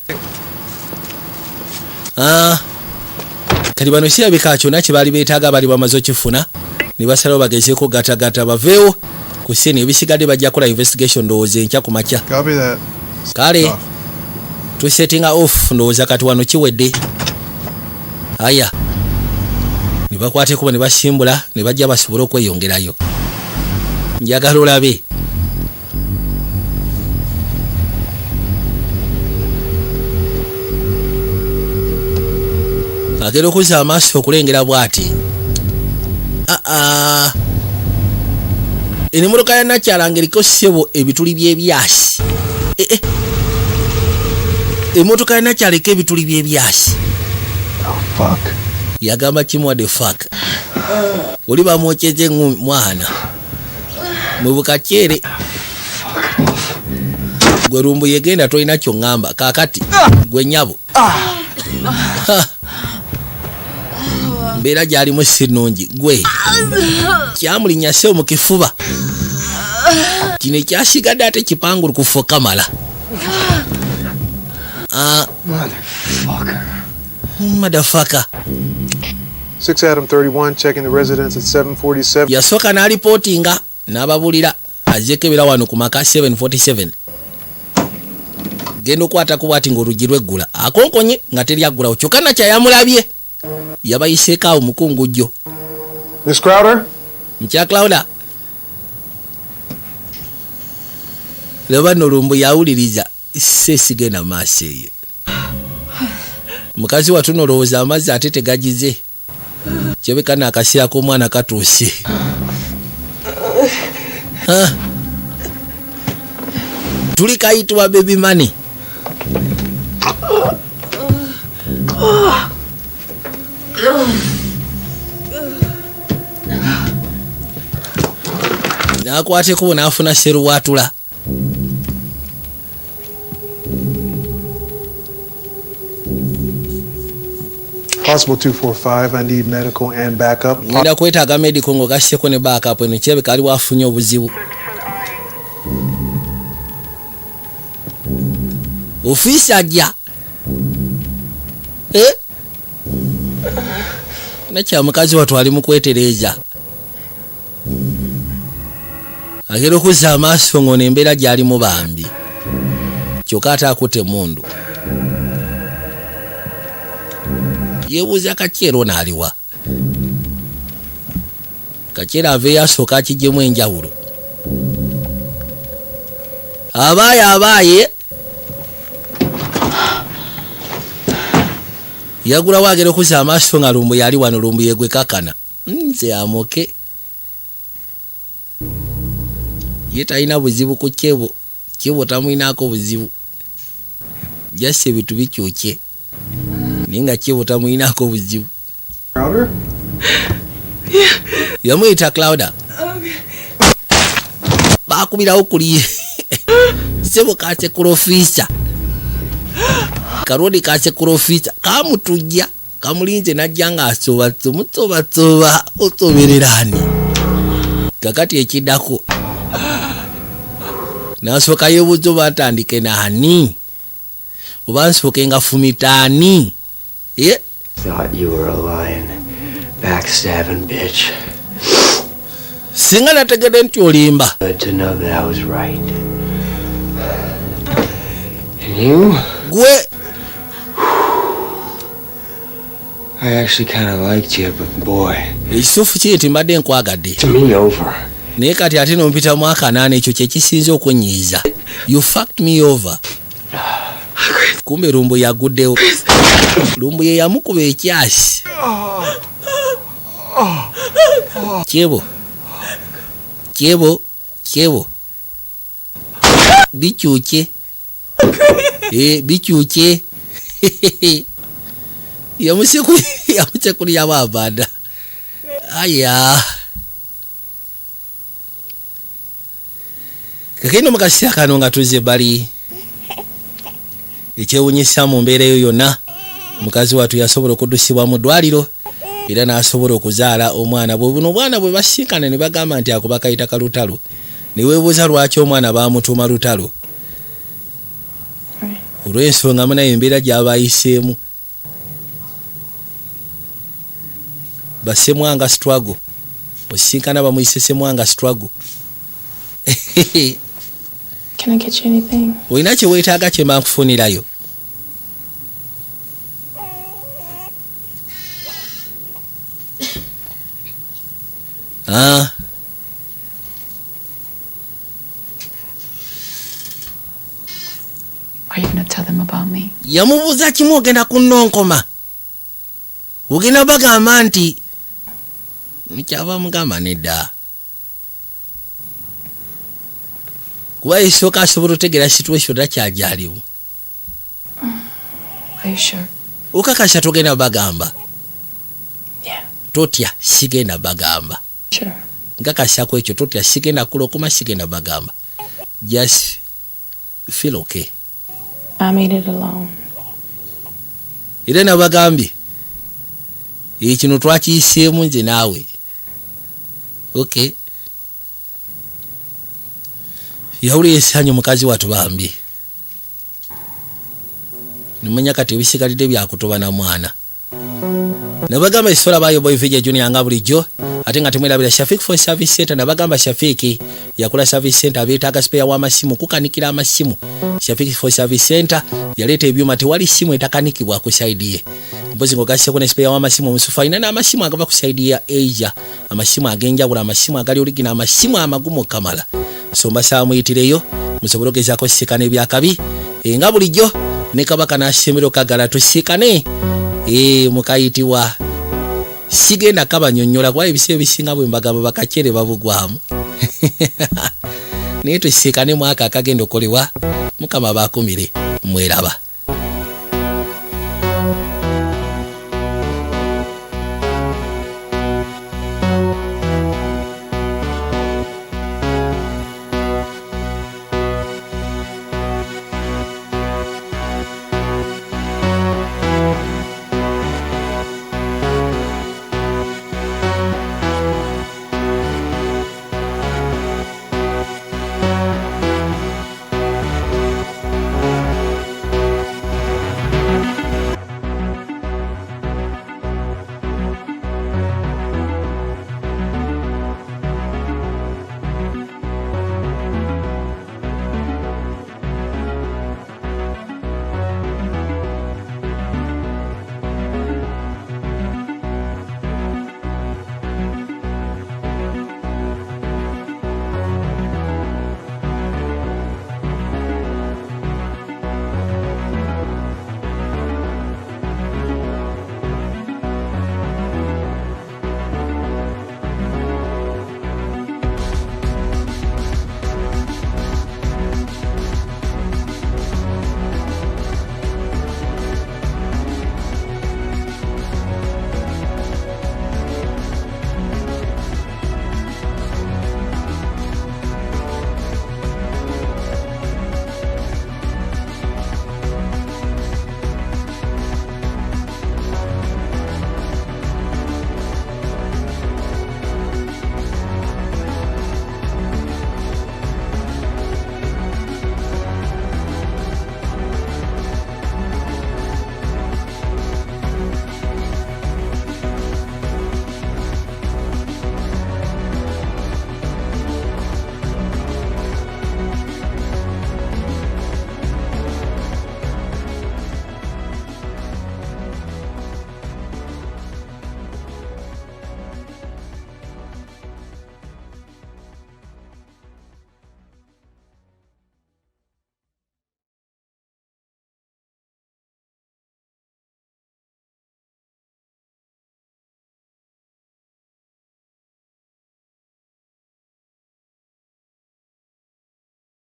Kati bano kirabika kyonna kye baali beetaaga bali bamaze okifuna. Ne basalawo bagezeeko gatagata baveewo. Ku ssene ebisigadde bajja kukola investigation ndowooza enkya ku makya. Kale. Tusettinga off ndowooza kati wano kiwedde. Aya. Ne bakwateko ne basimbula ne bajja basobole okweyongerayo. Njagala olabe. Agenda okuzza amaaso okulengera bw'ati. Emmotoka ya nakyala ng'eriko ssebo ebituli by'ebyasi. Emmotoka ya nakyala eriko ebituli by'ebyasi. Fuck. Yagamba kimwa the fuck. Oli bamwokyeze mwana. Mu bukakyere. Gwe lumbu yegenda tolina ky'oŋŋamba. Kaakati gwe nnyabo. Mbeera gy'alimu si nnungi. Gwe kyamulinnya ssebo mu kifuba. Kino ekyasigadde ate kipangulukufu kamala. Motherfucker. 6 Adam 31 checking the residence at 747. Yasooka n'alipootinga n'ababulira azekebera wano ku maka 747. Genda okwatako bw'ati ng'oluggi lweggula. Akonkonye nga teryaggulawo kyokka nakyayamulabye. Yabayiseeko awo mukungujjo. Miss Crowder? Mkya Claudia. Leba no lumbu yawuliriza sesigenda maaso eyo. Mukazi watu nolowooza amazzi ate tegagize. Kyebeka n'akaseera k'omwana katuuse. Tuli kayitibwa baby money. Nakwateko n'afuna seruwatula. Possible 245. I need medical and backup. Ngenda kwetaaga medical ng'ogasseko ne backup eno kyebeka aliwo afunye obuzibu. Ofiisi ajja. Nakya mukazi watu ali mu kwetereeza. agera okuzza amaaso ng'ono embeera gy'alimu bambi kyokka ate akutte mundu yeebuuza Kakyere ono aliwa Kakyere aveeyo asooka akigyemu enjawulo abaaye yagulawo agera okuzza amaaso nga Lumbu yali wano. Lumbu yegwe kakana nze amoke ye talina buzibu ku Kyebo tamwinaako buzibu jase bitu bikyukye naye nga Kyebo tamwinaako buzibu. Yamuyita Clouder bakubirawo kuliye sebo kasekurofisa Karodi kasekurofisa kamutujja kamulinze najja nga asoba tumutoba otobererani kakati ekiddako nasooka yebuzo batandike nani oba nsooke nga fumitani Thought you were a lion, backstabbing bitch. Singa nategedde nti olimba. Good to know that I was right. And you? Gwe. I actually kind of liked you, but boy. Ekisufu kiti mbadde nkwagadde. To me over. Naye kati ate nompita mwaka 8 ekyo kyekisinze okunyiiza. You fucked me over. Kumbe Lumbu yaguddewo. Lumbu ye yamukuba ekyasi. Kyebo. Bikyuke. Bikyuke. Yamusekulya babanda. Aya. Kakino mukasya kano nga tuze bali. Ekyewunyisa mu mbeera eyo yonna mukazi watu yasobola okuddusibwa mu ddwaliro era n'asobola okuzaala omwana bwe buno obwana bwe basinkana ne bagamba nti ako bakayita kalutalo ne weebuuza lwaki omwana baamutuuma lutalo olw'ensonga munayo embeera gy'abayiseemu basemwanga struggle osinkana bamuyise semwanga struggle. Can I get you anything? Oyina kye weetaaga kye mankufunirayo. Are you going to tell them about me? Yamubuuza kimu ogenda kunnonkoma. Ogenda bagamba nti nkyava mugamba nedda. Kuba isooka asobola otegeera situation takyajalimu. Are you sure? Okakasha togenda bagamba. Yeah. Totya sigenda bagamba. Sure. Nkakasha ku ekyo totya sigenda kulokoma sigenda bagamba. Just feel okay. I made it alone. Ire nabagambye kino twakiyiseemu nze naawe. Okay. Yawuli esanyo mukazi watu bambi. Nimanya kati ebisigalidde byakutoba na mwana. Nabagamba isola bayo boy Vijay Junior nga bulijjo ate nga temwerabira Shafik for Service Center nabagamba Shafiki yakula Service Center abeetaaga spare w'amasimu kukanikira amasimu. Shafik for Service Center yaleeta ebyuma tewali simu etakanikibwa ku side ye. Mpozi ngogase kuna spare w'amasimu omusufaina n'amasimu agava ku side ya Asia amasimu agenjawula amasimu agali original amasimu amagumu kamala. Somba samuyitireyo musobolo gezaako sikana ebyakabi nga bulijjo ne kabaka n'asemero kagala tusikane mukayitibwa sigenda kabanyonnyola kwa ebise ebisinga bwe mbagamba Bakakyere babugwamu naye tusikane mwaka akagenda okolebwa mukama bakumire mweraba.